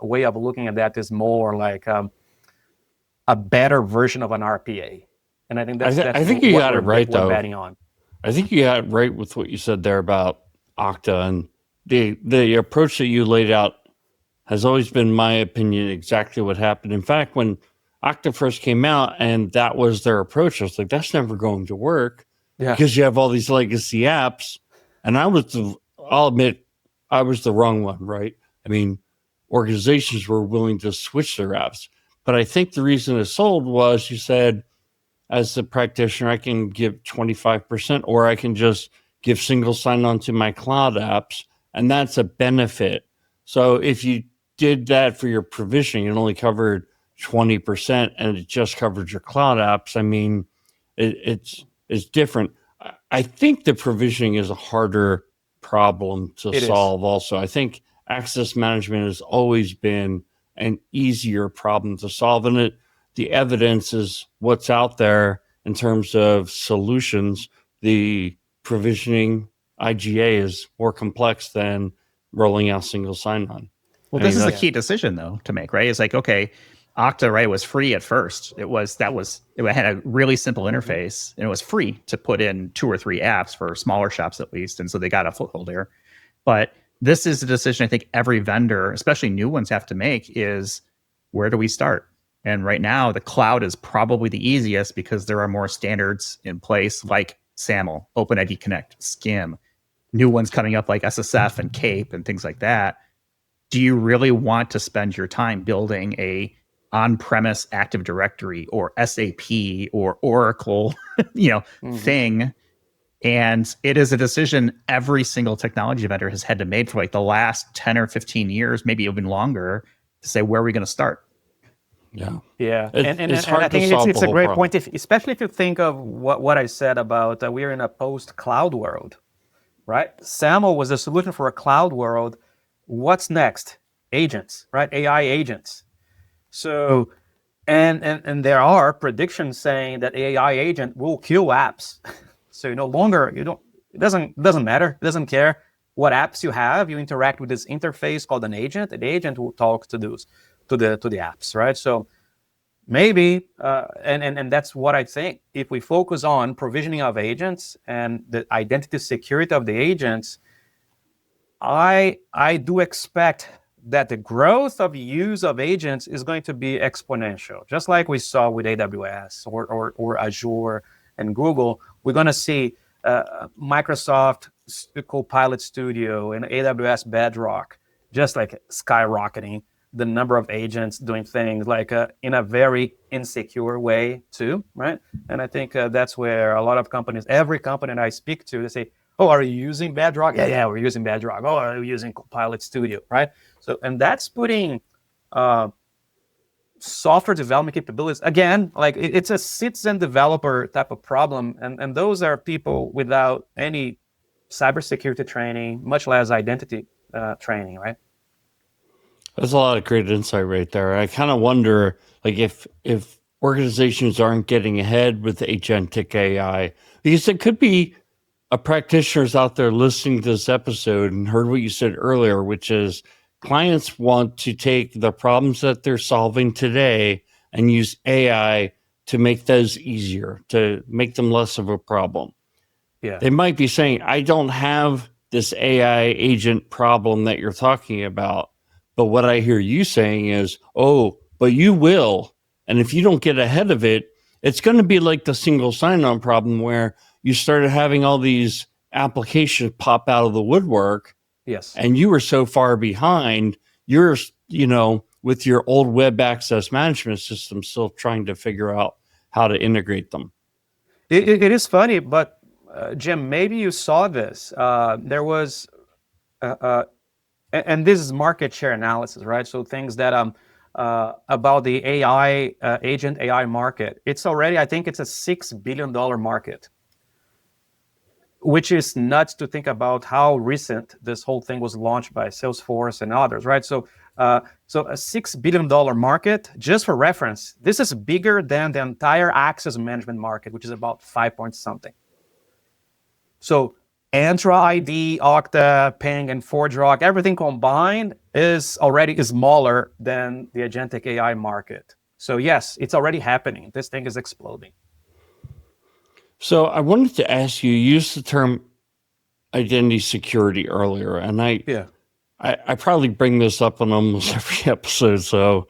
way of looking at that is more like a better version of an RPA. And I think that's I think you got it right, we're though. betting on. I think you got it right with what you said there about Okta, and the approach that you laid out has always been, my opinion, exactly what happened. In fact, when Okta first came out and that was their approach, I was like, that's never going to work because you have all these legacy apps. And I'll admit, I was the wrong one, right? I mean, organizations were willing to switch their apps. But I think the reason it sold was you said, as a practitioner, I can give 25%, or I can just give single sign-on to my cloud apps, and that's a benefit. So if you did that for your provisioning, it only covered 20%, and it just covered your cloud apps. I mean, it's different. I think the provisioning is a harder problem to solve. Also, I think access management has always been an easier problem to solve, and the evidence is what's out there in terms of solutions. The provisioning IGA is more complex than rolling out single sign-on. Well, this is a key decision, though, to make, right? It's like, okay, Okta, right, was free at first. It had a really simple interface, and it was free to put in 2 or 3 apps for smaller shops at least, and so they got a foothold there. But this is a decision I think every vendor, especially new ones, have to make: is where do we start? And right now, the cloud is probably the easiest because there are more standards in place like SAML, OpenID Connect, SCIM, new ones coming up like SSF and CAPE and things like that. Do you really want to spend your time building a on-premise Active Directory or SAP or Oracle, thing? And it is a decision every single technology vendor has had to make for like the last 10 or 15 years, maybe even longer, to say, where are we going to start? And It's hard I think to solve it's the a whole great problem. point, especially if you think of what I said about we're in a post-cloud world, right? SAML was a solution for a cloud world. What's next? Agents, right? AI agents. So, and there are predictions saying that AI agent will kill apps. So no longer it doesn't matter. It doesn't care what apps you have. You interact with this interface called an agent. The agent will talk to the apps, right? So maybe, and that's what I think. If we focus on provisioning of agents and the identity security of the agents, I do expect that the growth of use of agents is going to be exponential, just like we saw with AWS or Azure and Google. We're going to see Microsoft Copilot Studio and AWS Bedrock just like skyrocketing the number of agents doing things like in a very insecure way too, right? And I think that's where a lot of companies, every company that I speak to, they say, oh, are you using Bedrock? Yeah, we're using Bedrock. Oh, are you using Copilot Studio, right? So, and that's putting software development capabilities, again, like it's a citizen developer type of problem. And those are people without any cybersecurity training, much less identity training, right? That's a lot of great insight right there. I kind of wonder, like, if organizations aren't getting ahead with agentic AI, because it could be a practitioners out there listening to this episode and heard what you said earlier, which is clients want to take the problems that they're solving today and use AI to make those easier, to make them less of a problem. Yeah. They might be saying, I don't have this AI agent problem that you're talking about. But what I hear you saying is, oh, but you will. And if you don't get ahead of it, it's going to be like the single sign-on problem where you started having all these applications pop out of the woodwork. Yes. And you were so far behind, you're, with your old web access management system, still trying to figure out how to integrate them. It is funny, but Jim, maybe you saw this. There was, and this is market share analysis, right? So things that about the AI agent AI market. It's already, I think it's a $6 billion market. which is nuts to think about how recent this whole thing was launched by Salesforce and others, right? So a $6 billion market, just for reference, this is bigger than the entire access management market, which is about 5 point something. So Entra ID, Okta, Ping, and ForgeRock, everything combined is already smaller than the agentic AI market. So yes, it's already happening. This thing is exploding. So I wanted to ask you, you used the term identity security earlier, and I probably bring this up on almost every episode.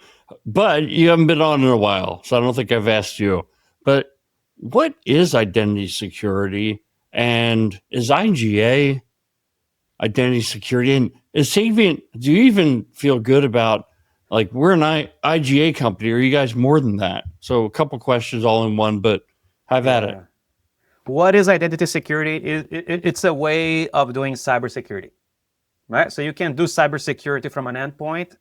But you haven't been on in a while, so I don't think I've asked you. But what is identity security? And is IGA identity security? And is Saviynt, do you even feel good about, like, we're an IGA company, or are you guys more than that? So a couple questions all in one, but have at it. What is identity security? It's a way of doing cybersecurity, right? So you can do cybersecurity from an endpoint,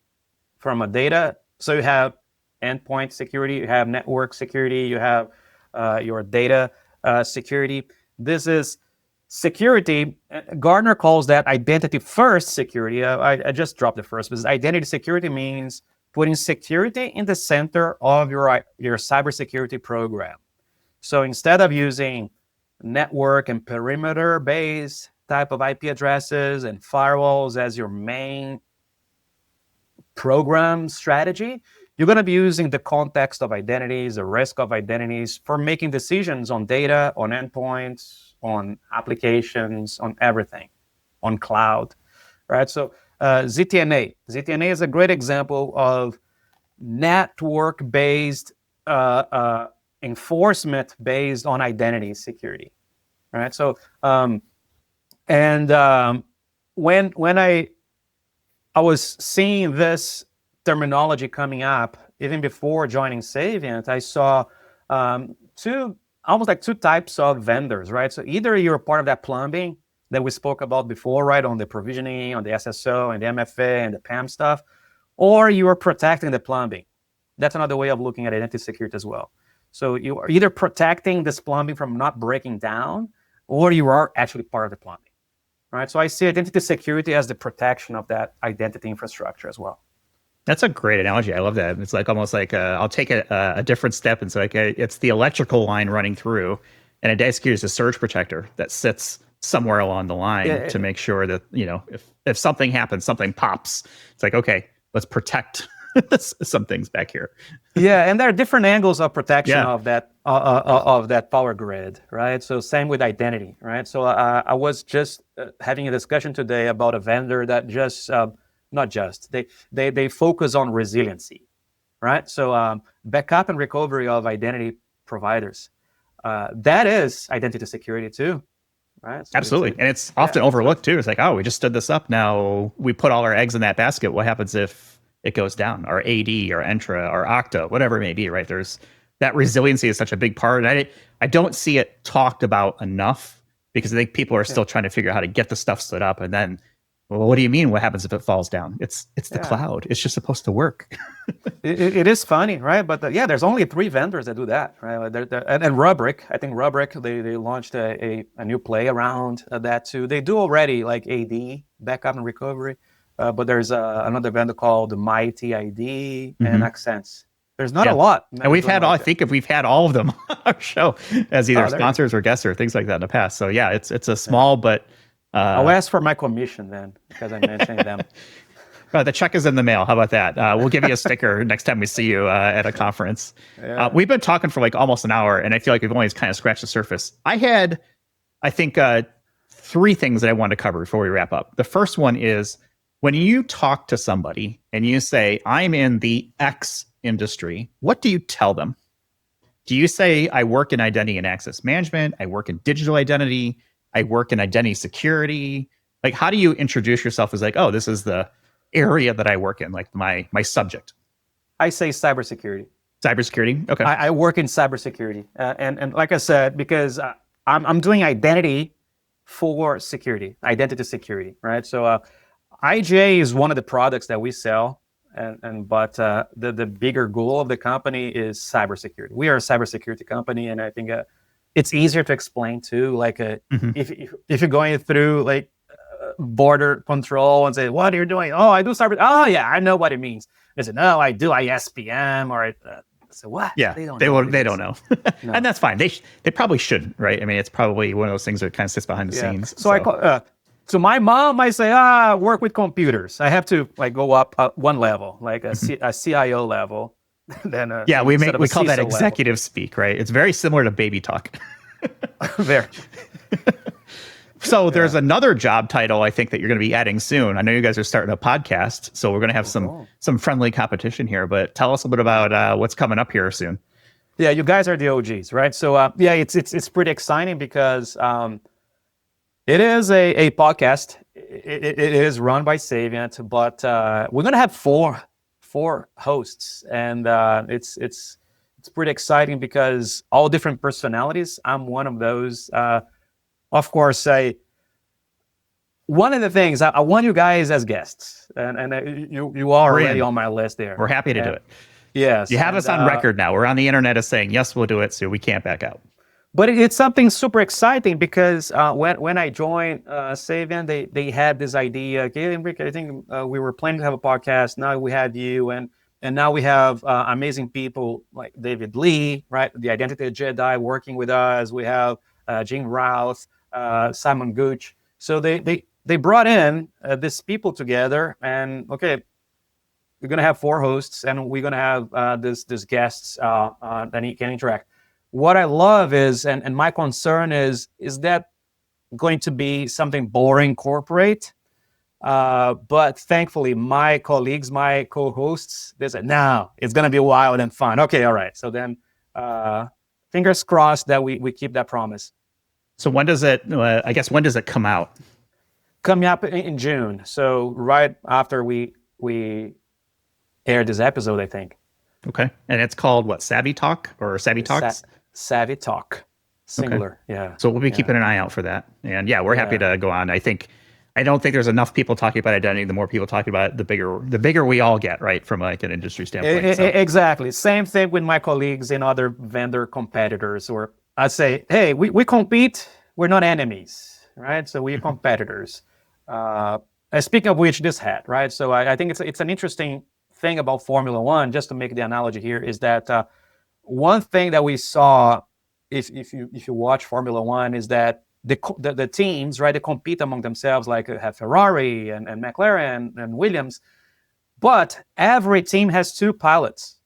from a data. So you have endpoint security, you have network security, you have your data security. This is security. Gartner calls that identity first security. I just dropped the first, because identity security means putting security in the center of your cybersecurity program. So instead of using network and perimeter-based type of IP addresses and firewalls as your main program strategy, you're going to be using the context of identities, the risk of identities for making decisions on data, on endpoints, on applications, on everything, on cloud, right? So ZTNA is a great example of network-based enforcement based on identity security, right? So when I was seeing this terminology coming up, even before joining Saviynt, I saw almost like two types of vendors, right? So either you're part of that plumbing that we spoke about before, right, on the provisioning, on the SSO and the MFA and the PAM stuff, or you are protecting the plumbing. That's another way of looking at identity security as well. So you are either protecting this plumbing from not breaking down, or you are actually part of the plumbing, right? So I see identity security as the protection of that identity infrastructure as well. That's a great analogy. I love that. It's like almost like I'll take a different step. And so like it's the electrical line running through, and identity security is a surge protector that sits somewhere along the line to make sure that, you know, if something happens, something pops, it's like, okay, let's protect some things back here. Yeah, and there are different angles of protection of that power grid, right? So same with identity, right? So I was just having a discussion today about a vendor that just they focus on resiliency, right? So backup and recovery of identity providers, that is identity security too, right? So absolutely, and it's often overlooked too. It's like, oh, we just stood this up. Now we put all our eggs in that basket. What happens if it goes down? Or AD, or Entra, or Okta, whatever it may be, right? There's that resiliency is such a big part. And I don't see it talked about enough, because I think people are still trying to figure out how to get the stuff stood up, and then, well, what do you mean? What happens if it falls down? It's the cloud. It's just supposed to work. it is funny, right? But there's only 3 vendors that do that, right? And Rubrik, I think Rubrik, they launched a new play around that too. They do already like AD, backup and recovery, but there's another vendor called Mighty ID and Accents. There's not a lot. And we've had, I think if we've had all of them on our show as either sponsors or guests or things like that in the past. So yeah, it's a small, but I'll ask for my commission then, because I'm mentioning them. The check is in the mail. How about that? We'll give you a sticker next time we see you at a conference. Yeah. We've been talking for like almost an hour, and I feel like we've only kind of scratched the surface. I had, I think, 3 things that I wanted to cover before we wrap up. The first one is, when you talk to somebody and you say, I'm in the X industry, what do you tell them? Do you say, I work in identity and access management, I work in digital identity, I work in identity security? Like, how do you introduce yourself as like, oh, this is the area that I work in, like my subject? I say cybersecurity. Cybersecurity. Okay. I work in cybersecurity, and like I said, because I'm doing identity for security, identity security, right? So IGA is one of the products that we sell, but the bigger goal of the company is cybersecurity. We are a cybersecurity company, and I think it's easier to explain too. Like Mhm. if you're going through like border control and say, what are you doing? Oh, I do cyber. Oh yeah, I know what it means. They said, no, I do ISPM or so what? Yeah, They don't they know won't. what They it don't is. know, No. and that's fine. They probably shouldn't, right? I mean, it's probably one of those things that kind of sits behind the scenes. So I call. So my mom, I say, work with computers. I have to like go up one level, like a CIO level. Then yeah, we instead of a call that CISO executive speak, right? It's very similar to baby talk. level. There. So there's another job title I think that you're going to be adding soon. I know you guys are starting a podcast, so we're going to have some friendly competition here. But tell us a bit about what's coming up here soon. Yeah, you guys are the OGs, right? So yeah, it's pretty exciting because it is a podcast. It is run by Saviynt, but we're gonna have four hosts, and it's pretty exciting because all different personalities. I'm one of those. Of course, one of the things I want you guys as guests, and you are already on my list there. We're happy to do it. Yes, You have us on record now. We're on the internet as saying, yes, we'll do it, so we can't back out. But it's something super exciting because when I joined Saviynt, they had this idea. Okay, Henrique, I think we were planning to have a podcast. Now we had you, and now we have amazing people like David Lee, right? The Identity Jedi working with us. We have Jim Routh, Simon Gooch. So they brought in these people together, and okay, we're gonna have four hosts, and we're gonna have these guests that you can interact. What I love is, and my concern is that going to be something boring corporate? But thankfully, my colleagues, my co-hosts, they said, no, it's going to be wild and fun. Okay, all right. So then fingers crossed that we keep that promise. So when does it, when does it come out? Coming up in June. So right after we air this episode, I think. Okay. And it's called what, Savvy Talk or Savvy Talks? Savvy Talk, singular. Okay. Yeah. So we'll be keeping an eye out for that. And yeah, we're happy to go on. I don't think there's enough people talking about identity. The more people talking about it, the bigger we all get, right? From like an industry standpoint. Exactly. Same thing with my colleagues in other vendor competitors, or I say, hey, we compete. We're not enemies, right? So we're competitors. Speaking of which, this hat, right? So I think it's an interesting thing about Formula One, just to make the analogy here, is that one thing that we saw, if you watch Formula One, is that the teams, right, they compete among themselves, like have Ferrari and McLaren and Williams, but every team has two pilots,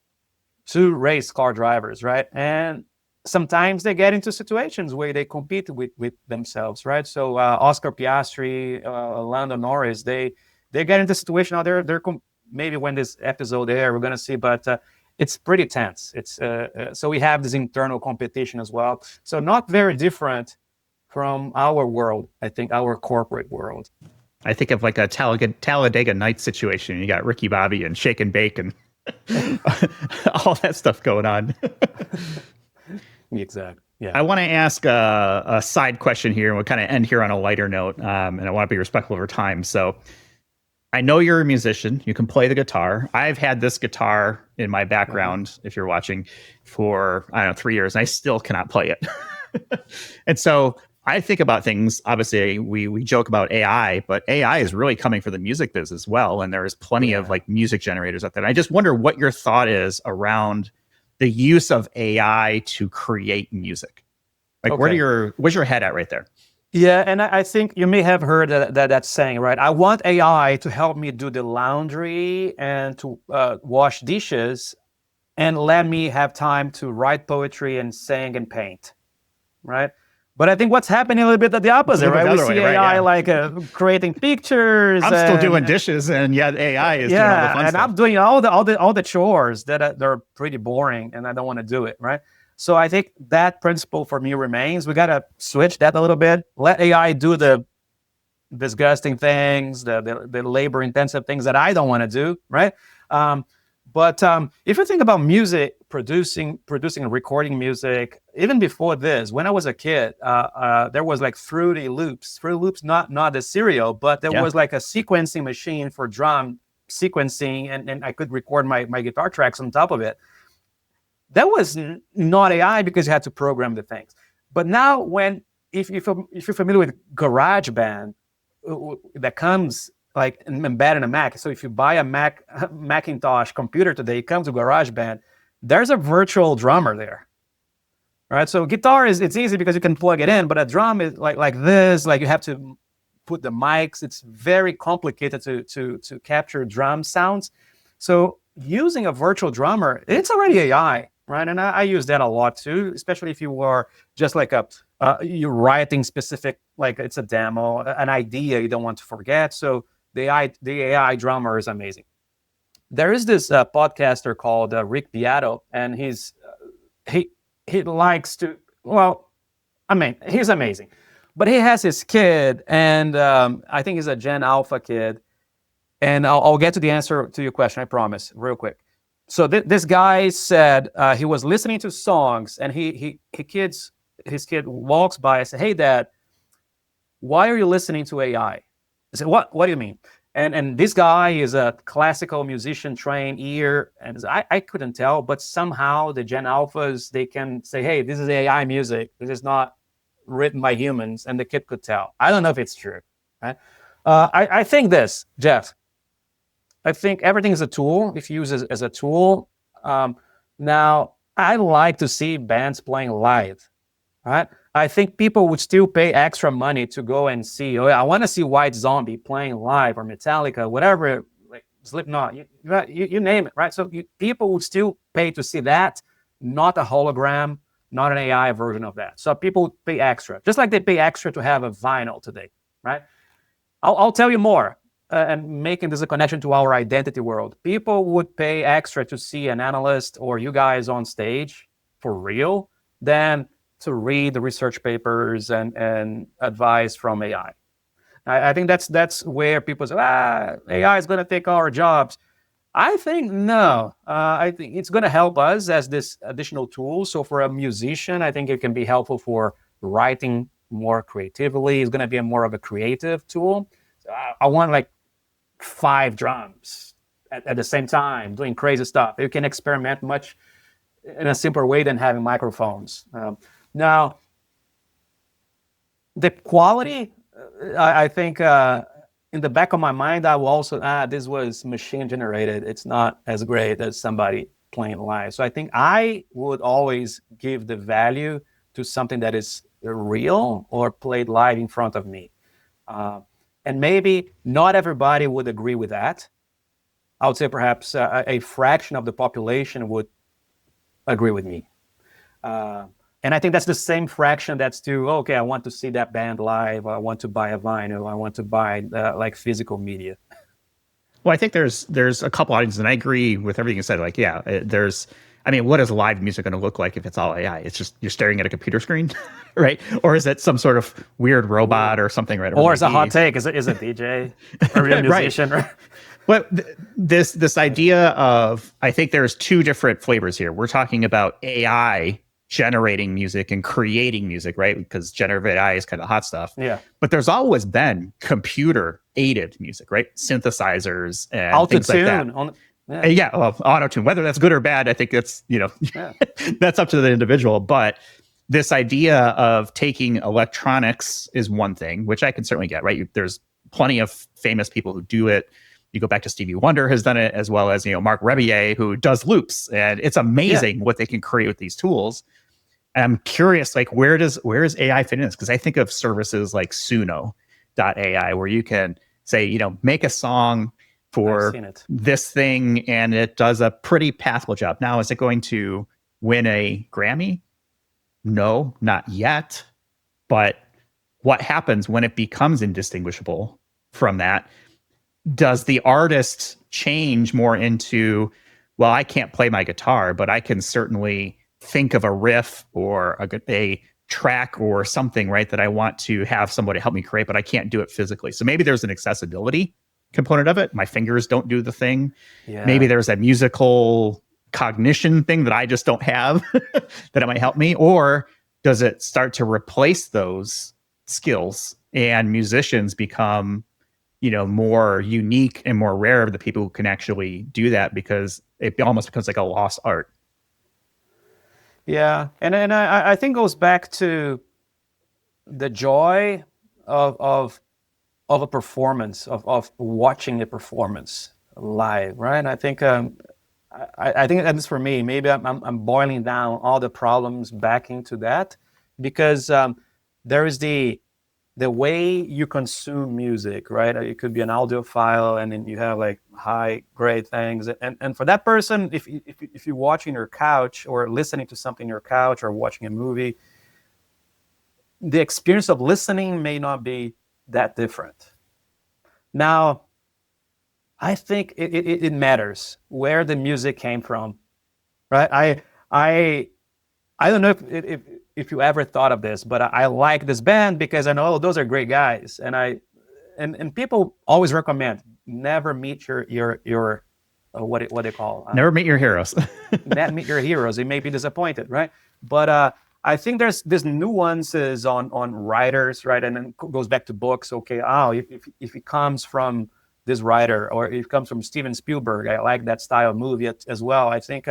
two race car drivers, right? And sometimes they get into situations where they compete with themselves, right? So Oscar Piastri, Lando Norris, they get into a situation now. They're maybe when this episode there, we're gonna see, but it's pretty tense. It's so we have this internal competition as well. So not very different from our world, I think, our corporate world. I think of like a Talladega Nights situation. You got Ricky Bobby and Shake and Bake and all that stuff going on. Exactly. Yeah. I want to ask a side question here, and we'll kind of end here on a lighter note. And I want to be respectful of your time. So I know you're a musician. You can play the guitar. I've had this guitar in my background, if you're watching, for, 3 years, and I still cannot play it. And so I think about things, obviously we joke about AI, but AI is really coming for the music biz as well. And there is plenty of like music generators out there. And I just wonder what your thought is around the use of AI to create music. Like where's your head at right there? Yeah, and I think you may have heard that saying, right? I want AI to help me do the laundry and to wash dishes, and let me have time to write poetry and sing and paint, right? But I think what's happening a little bit at the opposite, right? We see AI creating pictures. I'm still doing dishes, and yet AI is doing all the fun stuff. And I'm doing all the chores that they're pretty boring, and I don't want to do it, right? So I think that principle for me remains. We got to switch that a little bit. Let AI do the disgusting things, the labor-intensive things that I don't want to do, right? But if you think about music, producing and recording music, even before this, when I was a kid, there was like Fruity Loops, not the cereal, but there was like a sequencing machine for drum sequencing, and I could record my guitar tracks on top of it. That was not AI because you had to program the things. But now if you're familiar with GarageBand, that comes like embedded in a Mac. So if you buy a Macintosh computer today, it comes with GarageBand. There's a virtual drummer there. Right, so guitar it's easy because you can plug it in, but a drum is like this. Like you have to put the mics. It's very complicated to capture drum sounds. So using a virtual drummer, it's already AI, right? And I use that a lot too, especially if you are just like you're writing specific, like it's a demo, an idea you don't want to forget. So the AI drummer is amazing. There is this podcaster called Rick Beato, and he likes to, he's amazing. But he has his kid, and I think he's a Gen Alpha kid. And I'll get to the answer to your question, I promise, real quick. So this guy said he was listening to songs, and his kid walks by and said, "Hey, Dad, why are you listening to AI?" I said, "What do you mean?" And this guy is a classical musician, trained ear, and I couldn't tell, but somehow the Gen Alphas, they can say, "Hey, this is AI music. This is not written by humans," and the kid could tell. I don't know if it's true. Right? I think this, Jeff. I think everything is a tool. If you use it as a tool, now I like to see bands playing live. Right? I think people would still pay extra money to go and see. Oh, I want to see White Zombie playing live, or Metallica, whatever, like Slipknot, you name it, right? So people would still pay to see that, not a hologram, not an AI version of that. So people would pay extra, just like they pay extra to have a vinyl today, right? I'll tell you more, and making this a connection to our identity world. People would pay extra to see an analyst or you guys on stage for real than to read the research papers and advice from AI. I think that's where people say, AI is going to take our jobs. I think no. I think it's going to help us as this additional tool. So for a musician, I think it can be helpful for writing more creatively. It's going to be more of a creative tool. I want like 5 drums at the same time, doing crazy stuff. You can experiment much in a simpler way than having microphones. Now, the quality, I think in the back of my mind, I will also, this was machine generated. It's not as great as somebody playing live. So I think I would always give the value to something that is real or played live in front of me. And maybe not everybody would agree with that. I would say perhaps a fraction of the population would agree with me. And I think that's the same fraction that's okay, I want to see that band live. I want to buy a vinyl. I want to buy like physical media. Well, I think there's a couple audiences, and I agree with everything you said. Like, yeah, what is live music going to look like if it's all AI? It's just you're staring at a computer screen, right? Or is it some sort of weird robot or something, right? Or is a hot take? Is a DJ or a musician? Right. But this idea of, I think there's 2 different flavors here. We're talking about AI generating music and creating music, right? Because generative AI is kind of hot stuff. Yeah. But there's always been computer-aided music, right? Synthesizers and things like that. Auto-tune. Whether that's good or bad, I think that's, that's up to the individual. But this idea of taking electronics is one thing, which I can certainly get, right? There's plenty of famous people who do it. You go back to Stevie Wonder has done it, as well as, Mark Rebillet, who does loops. And it's amazing what they can create with these tools. And I'm curious, like, where does AI fit in this? Because I think of services like Suno.ai, where you can say, make a song for this thing, and it does a pretty passable job. Now, is it going to win a Grammy? No, not yet. But what happens when it becomes indistinguishable from that? Does the artist change more into, well, I can't play my guitar, but I can certainly think of a riff or a track or something, right, that I want to have somebody help me create, but I can't do it physically. So maybe there's an accessibility component of it. My fingers don't do the thing. Yeah. Maybe there's a musical cognition thing that I just don't have that it might help me. Or does it start to replace those skills and musicians become, more unique and more rare of the people who can actually do that, because it almost becomes like a lost art? Yeah, and I think it goes back to the joy of a performance, of watching a performance live, right? I think I think that's for me. Maybe I'm boiling down all the problems back into that, because there is the way you consume music, right? It could be an audio file, and then you have like high grade things. And for that person, if you're watching your couch or listening to something on your couch or watching a movie, the experience of listening may not be that different. Now, I think it matters where the music came from, right? I don't know if you ever thought of this, but I like this band because I know those are great guys, and people always recommend never meet your what they call Never meet your heroes. not meet your heroes. They may be disappointed, right? But I think there's nuances on writers, right? And then it goes back to books. Okay, if it comes from this writer, or if it comes from Steven Spielberg, I like that style of movie as well. I think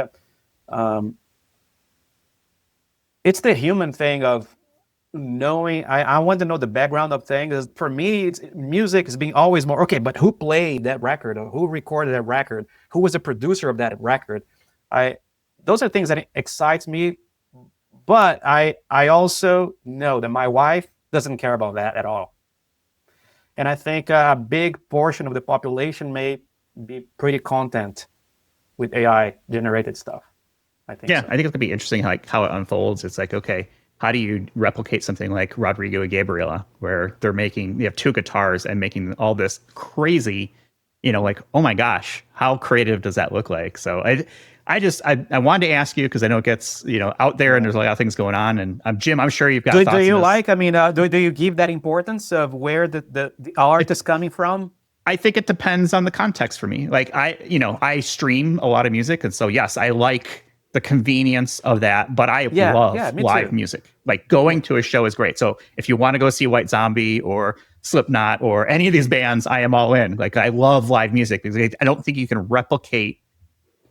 it's the human thing of knowing. I want to know the background of things. For me, music is being always more okay. But who played that record, or who recorded that record? Who was the producer of that record? Those are things that excites me. But I also know that my wife doesn't care about that at all. And I think a big portion of the population may be pretty content with AI generated stuff. I think. Yeah, so. I think it's gonna be interesting how it unfolds. It's like, okay, how do you replicate something like Rodrigo and Gabriela, where you have two guitars and making all this crazy, like, oh my gosh, how creative does that look like? So I wanted to ask you, because I know it gets out there and there's a lot of things going on. And Jim, I'm sure you've got thoughts. Do you on this. like? I mean, do you give that importance of where the art is coming from? I think it depends on the context for me. Like I stream a lot of music, and so yes, I like the convenience of that, but I love live music. Like going to a show is great. So if you want to go see White Zombie or Slipknot or any of these bands, I am all in. Like I love live music because I don't think you can replicate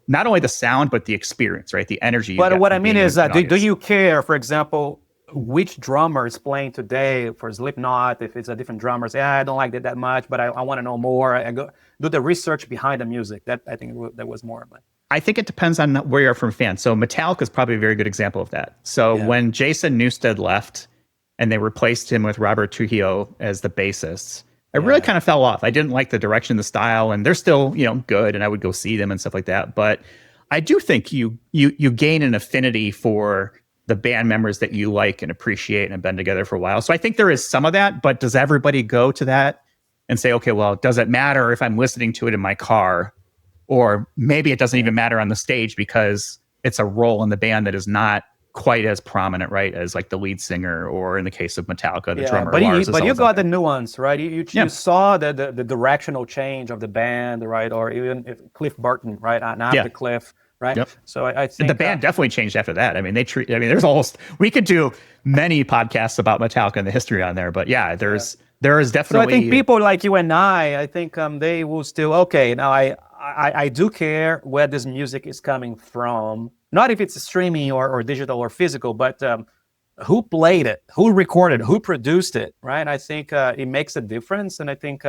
not only the sound, but the experience, right? The energy. But what I mean is, do you care, for example, which drummer is playing today for Slipknot? If it's a different drummer, say, I don't like it that much, but I want to know more. I go do the research behind the music. That I think that was more of it. I think it depends on where you're from a fan. So Metallica is probably a very good example of that. So when Jason Newsted left and they replaced him with Robert Trujillo as the bassist, I really kind of fell off. I didn't like the direction, the style, and they're still, good, and I would go see them and stuff like that. But I do think you gain an affinity for the band members that you like and appreciate and have been together for a while. So I think there is some of that, but does everybody go to that and say, okay, well, does it matter if I'm listening to it in my car? Or maybe it doesn't even matter on the stage because it's a role in the band that is not quite as prominent, right, as like the lead singer, or in the case of Metallica, the drummer. But you got the nuance, right? You saw the directional change of the band, right? Or even if Cliff Burton, right? After Cliff, right? Yep. So I think the band definitely changed after that. I mean, there's almost, we could do many podcasts about Metallica and the history on there, but there is definitely. So I think people like you and I think they will still, okay, now I do care where this music is coming from. Not if it's streaming or digital or physical, but who played it, who recorded it, who produced it, right? I think it makes a difference, and I think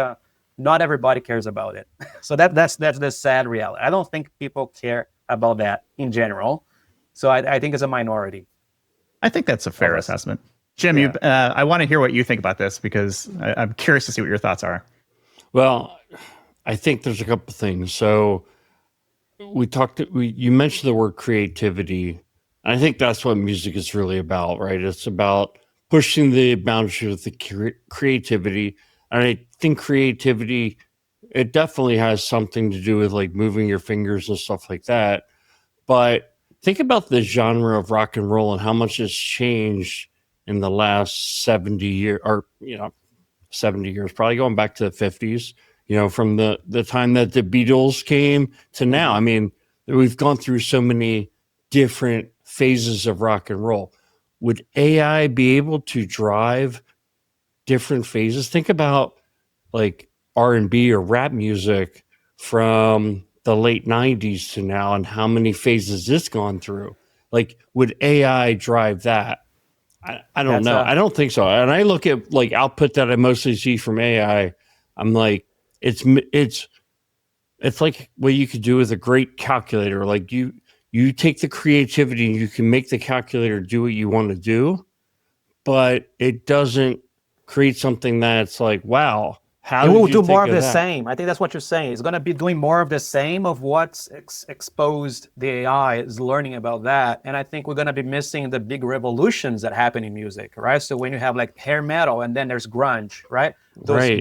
not everybody cares about it. So that's the sad reality. I don't think people care about that in general. So I think it's a minority. I think that's a fair assessment. Jim, I want to hear what you think about this, because I'm curious to see what your thoughts are. Well, I think there's a couple things. So you mentioned the word creativity. And I think that's what music is really about, right? It's about pushing the boundaries of the creativity. And I think creativity, it definitely has something to do with like moving your fingers and stuff like that. But think about the genre of rock and roll and how much it's changed in the last 70 years, or 70 years, probably going back to the 50s. From the time that the Beatles came to now. I mean, we've gone through so many different phases of rock and roll. Would AI be able to drive different phases? Think about like R&B or rap music from the late 90s to now and how many phases it's gone through. Like, would AI drive that? I don't know. I don't think so. And I look at like output that I mostly see from AI. I'm like, it's like what you could do with a great calculator. Like you take the creativity and you can make the calculator do what you want to do, but it doesn't create something that's like, wow, how it did will you do think more of the that? same. I think that's what you're saying. It's going to be doing more of the same of what's exposed the AI is learning about that. And I think we're going to be missing the big revolutions that happen in music, right? So when you have like hair metal and then there's grunge, right? Those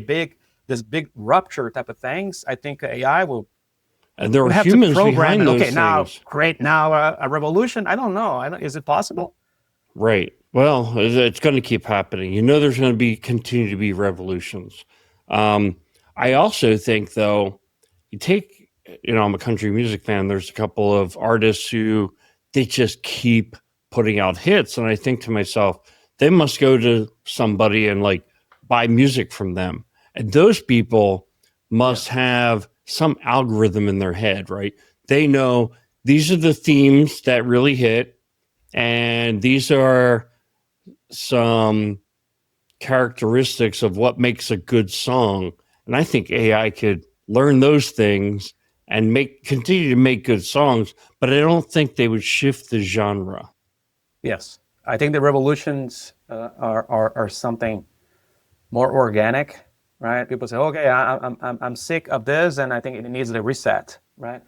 this big rupture type of things, I think AI will. And there we are have humans to program behind it. those Okay, now things. great. Now a revolution. I don't know. Is it possible? Right. Well, it's going to keep happening. You know, there's going to be continue to be revolutions. I also think, though, you take, I'm a country music fan. There's a couple of artists who they just keep putting out hits, and I think to myself, they must go to somebody and like buy music from them, and those people must have some algorithm in their head, right? They know these are the themes that really hit, and these are some characteristics of what makes a good song. And I think AI could learn those things and continue to make good songs, but I don't think they would shift the genre. Yes, I think the revolutions are something more organic, right? People say, okay, I'm sick of this, and I think it needs a reset, right?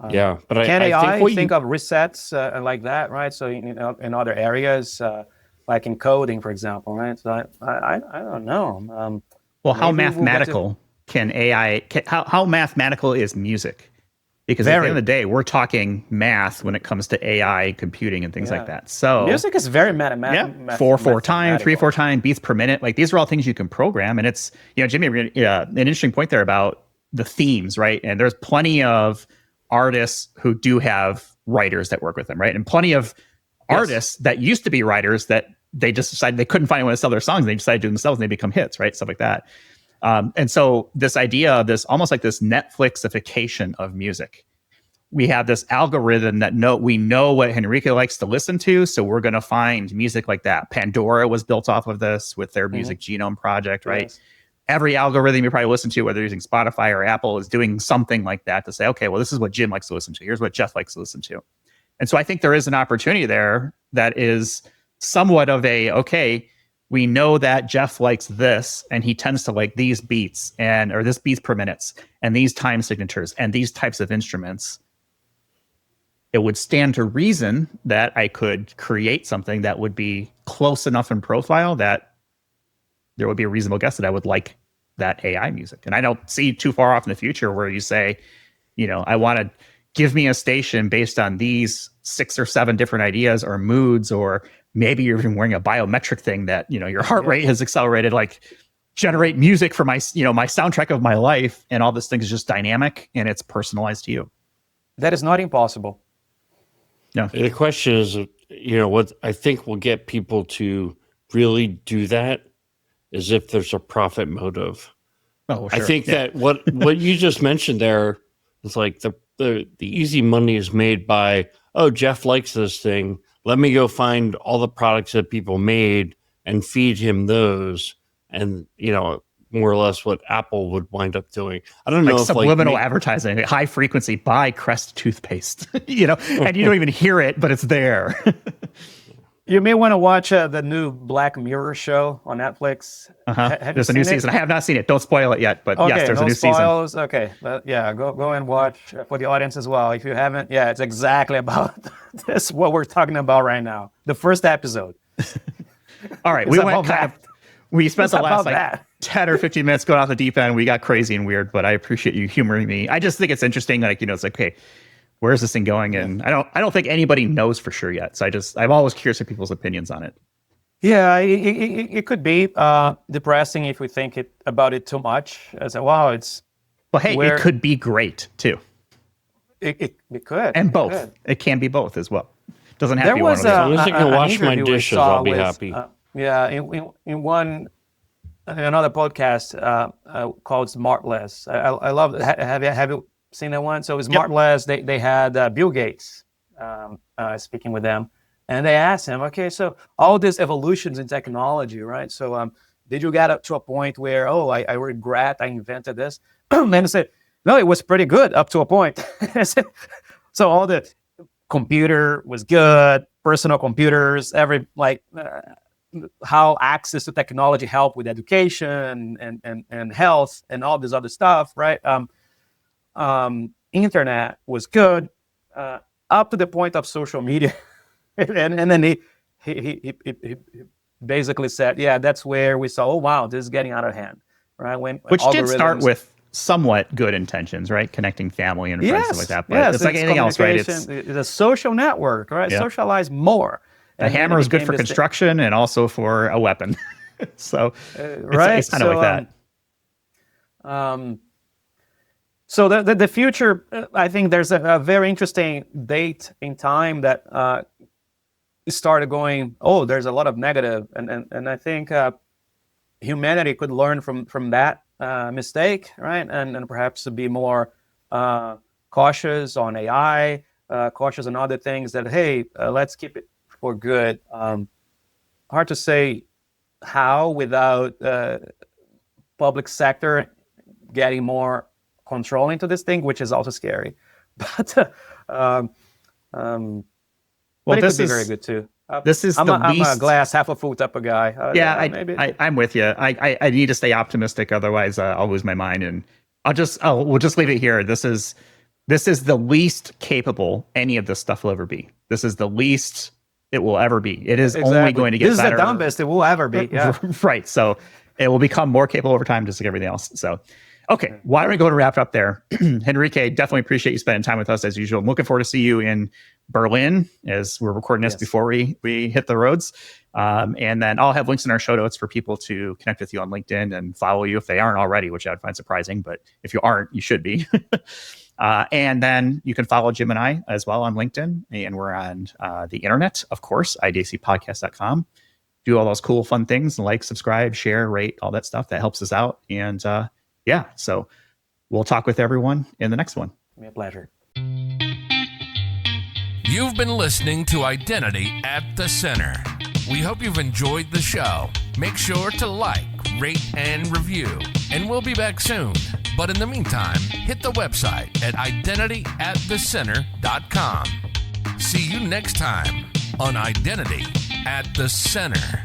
Yeah, but can I AI think of resets like that, right? So in other areas, like in coding, for example, right? So I don't know. Well, how mathematical can AI? How mathematical is music? Because at the end of the day, we're talking math when it comes to AI computing and things like that. So music is very mathematical. 4/4 time, 3/4 time beats per minute. Like these are all things you can program. And it's, Jimmy, an interesting point there about the themes, right? And there's plenty of artists who do have writers that work with them, right? And plenty of artists that used to be writers that they just decided they couldn't find anyone to sell their songs. And they decided to do them themselves and they become hits, right? Stuff like that. And so this idea of this almost like this Netflixification of music. We have this algorithm that we know what Henrique likes to listen to, so we're going to find music like that. Pandora was built off of this with their music genome project, right? Yes. Every algorithm you probably listen to, whether you're using Spotify or Apple, is doing something like that to say, okay, well, this is what Jim likes to listen to. Here's what Jeff likes to listen to. And so I think there is an opportunity there that is somewhat of okay, we know that Jeff likes this and he tends to like these beats or this beats per minutes and these time signatures and these types of instruments. It would stand to reason that I could create something that would be close enough in profile that there would be a reasonable guess that I would like that AI music. And I don't see too far off in the future where you say, I want to give me a station based on these 6 or 7 different ideas or moods, or maybe you're even wearing a biometric thing that, your heart rate has accelerated, like generate music for my, my soundtrack of my life. And all this thing is just dynamic and it's personalized to you. That is not impossible. No. The question is, what I think will get people to really do that is if there's a profit motive. Oh, sure. I think that what you just mentioned there is like the easy money is made by, oh, Jeff likes this thing. Let me go find all the products that people made and feed him those. And, more or less what Apple would wind up doing. I don't know if subliminal advertising, high frequency, buy Crest toothpaste, and you don't even hear it, but it's there. You may want to watch the new Black Mirror show on Netflix. There's a new season. I have not seen it. Don't spoil it yet, but yes, there's a new season. Okay, go and watch for the audience as well. If you haven't, it's exactly about this, what we're talking about right now. The first episode. All right, we spent the last 10 or 15 minutes going off the deep end. We got crazy and weird, but I appreciate you humoring me. I just think it's interesting. It's like, okay, where's this thing going? And I don't think anybody knows for sure yet. So I'm always curious of people's opinions on it. Yeah, it could be depressing if we think about it too much. As it could be great too. It could. And both. It can be both as well. Doesn't have to be one of those. As long as I can wash my dishes, I'll be happy. In another podcast called Smartless. I love it. Have you seen that one? So it was Smartless. They had Bill Gates speaking with them, and they asked him, okay, so all these evolutions in technology, right? So did you get up to a point where, I regret I invented this? And they said, no, it was pretty good up to a point. So all the computer was good, personal computers, how access to technology helped with education and health and all this other stuff, right? Internet was good up to the point of social media. and then he basically said, yeah, that's where we saw, oh, wow, this is getting out of hand, right? Which did start with somewhat good intentions, right? Connecting family and friends, stuff like that. But it's like anything else, right? It's a social network, right? Yeah. Socialize more. The hammer is good for construction and also for a weapon. So right? It's kind of like that. So the future, I think there's a very interesting date in time that started going, there's a lot of negative. And I think humanity could learn from that mistake, right? And perhaps to be more cautious on AI, cautious on other things that, hey, let's keep it for good. Hard to say how without public sector getting more control into this thing, which is also scary. But well, it could be very good too. I'm a glass half a full type of guy. I'm with you. I need to stay optimistic, otherwise I'll lose my mind. And we'll just leave it here. This is the least capable any of this stuff will ever be. This is the least it will ever be. It is only going to get better. This is the dumbest it will ever be. Yeah. Right. So it will become more capable over time, just like everything else. So, okay. Why don't we go to wrap it up there? Henrique, definitely appreciate you spending time with us as usual. I'm looking forward to see you in Berlin as we're recording this before we hit the roads. And then I'll have links in our show notes for people to connect with you on LinkedIn and follow you if they aren't already, which I'd find surprising, but if you aren't, you should be. And then you can follow Jim and I as well on LinkedIn, and we're on the internet, of course, idacpodcast.com. Do all those cool, fun things, like, subscribe, share, rate, all that stuff. That helps us out. And so we'll talk with everyone in the next one. My pleasure. You've been listening to Identity at the Center. We hope you've enjoyed the show. Make sure to like, rate, and review. And we'll be back soon. But in the meantime, hit the website at identityatthecenter.com. See you next time on Identity at the Center.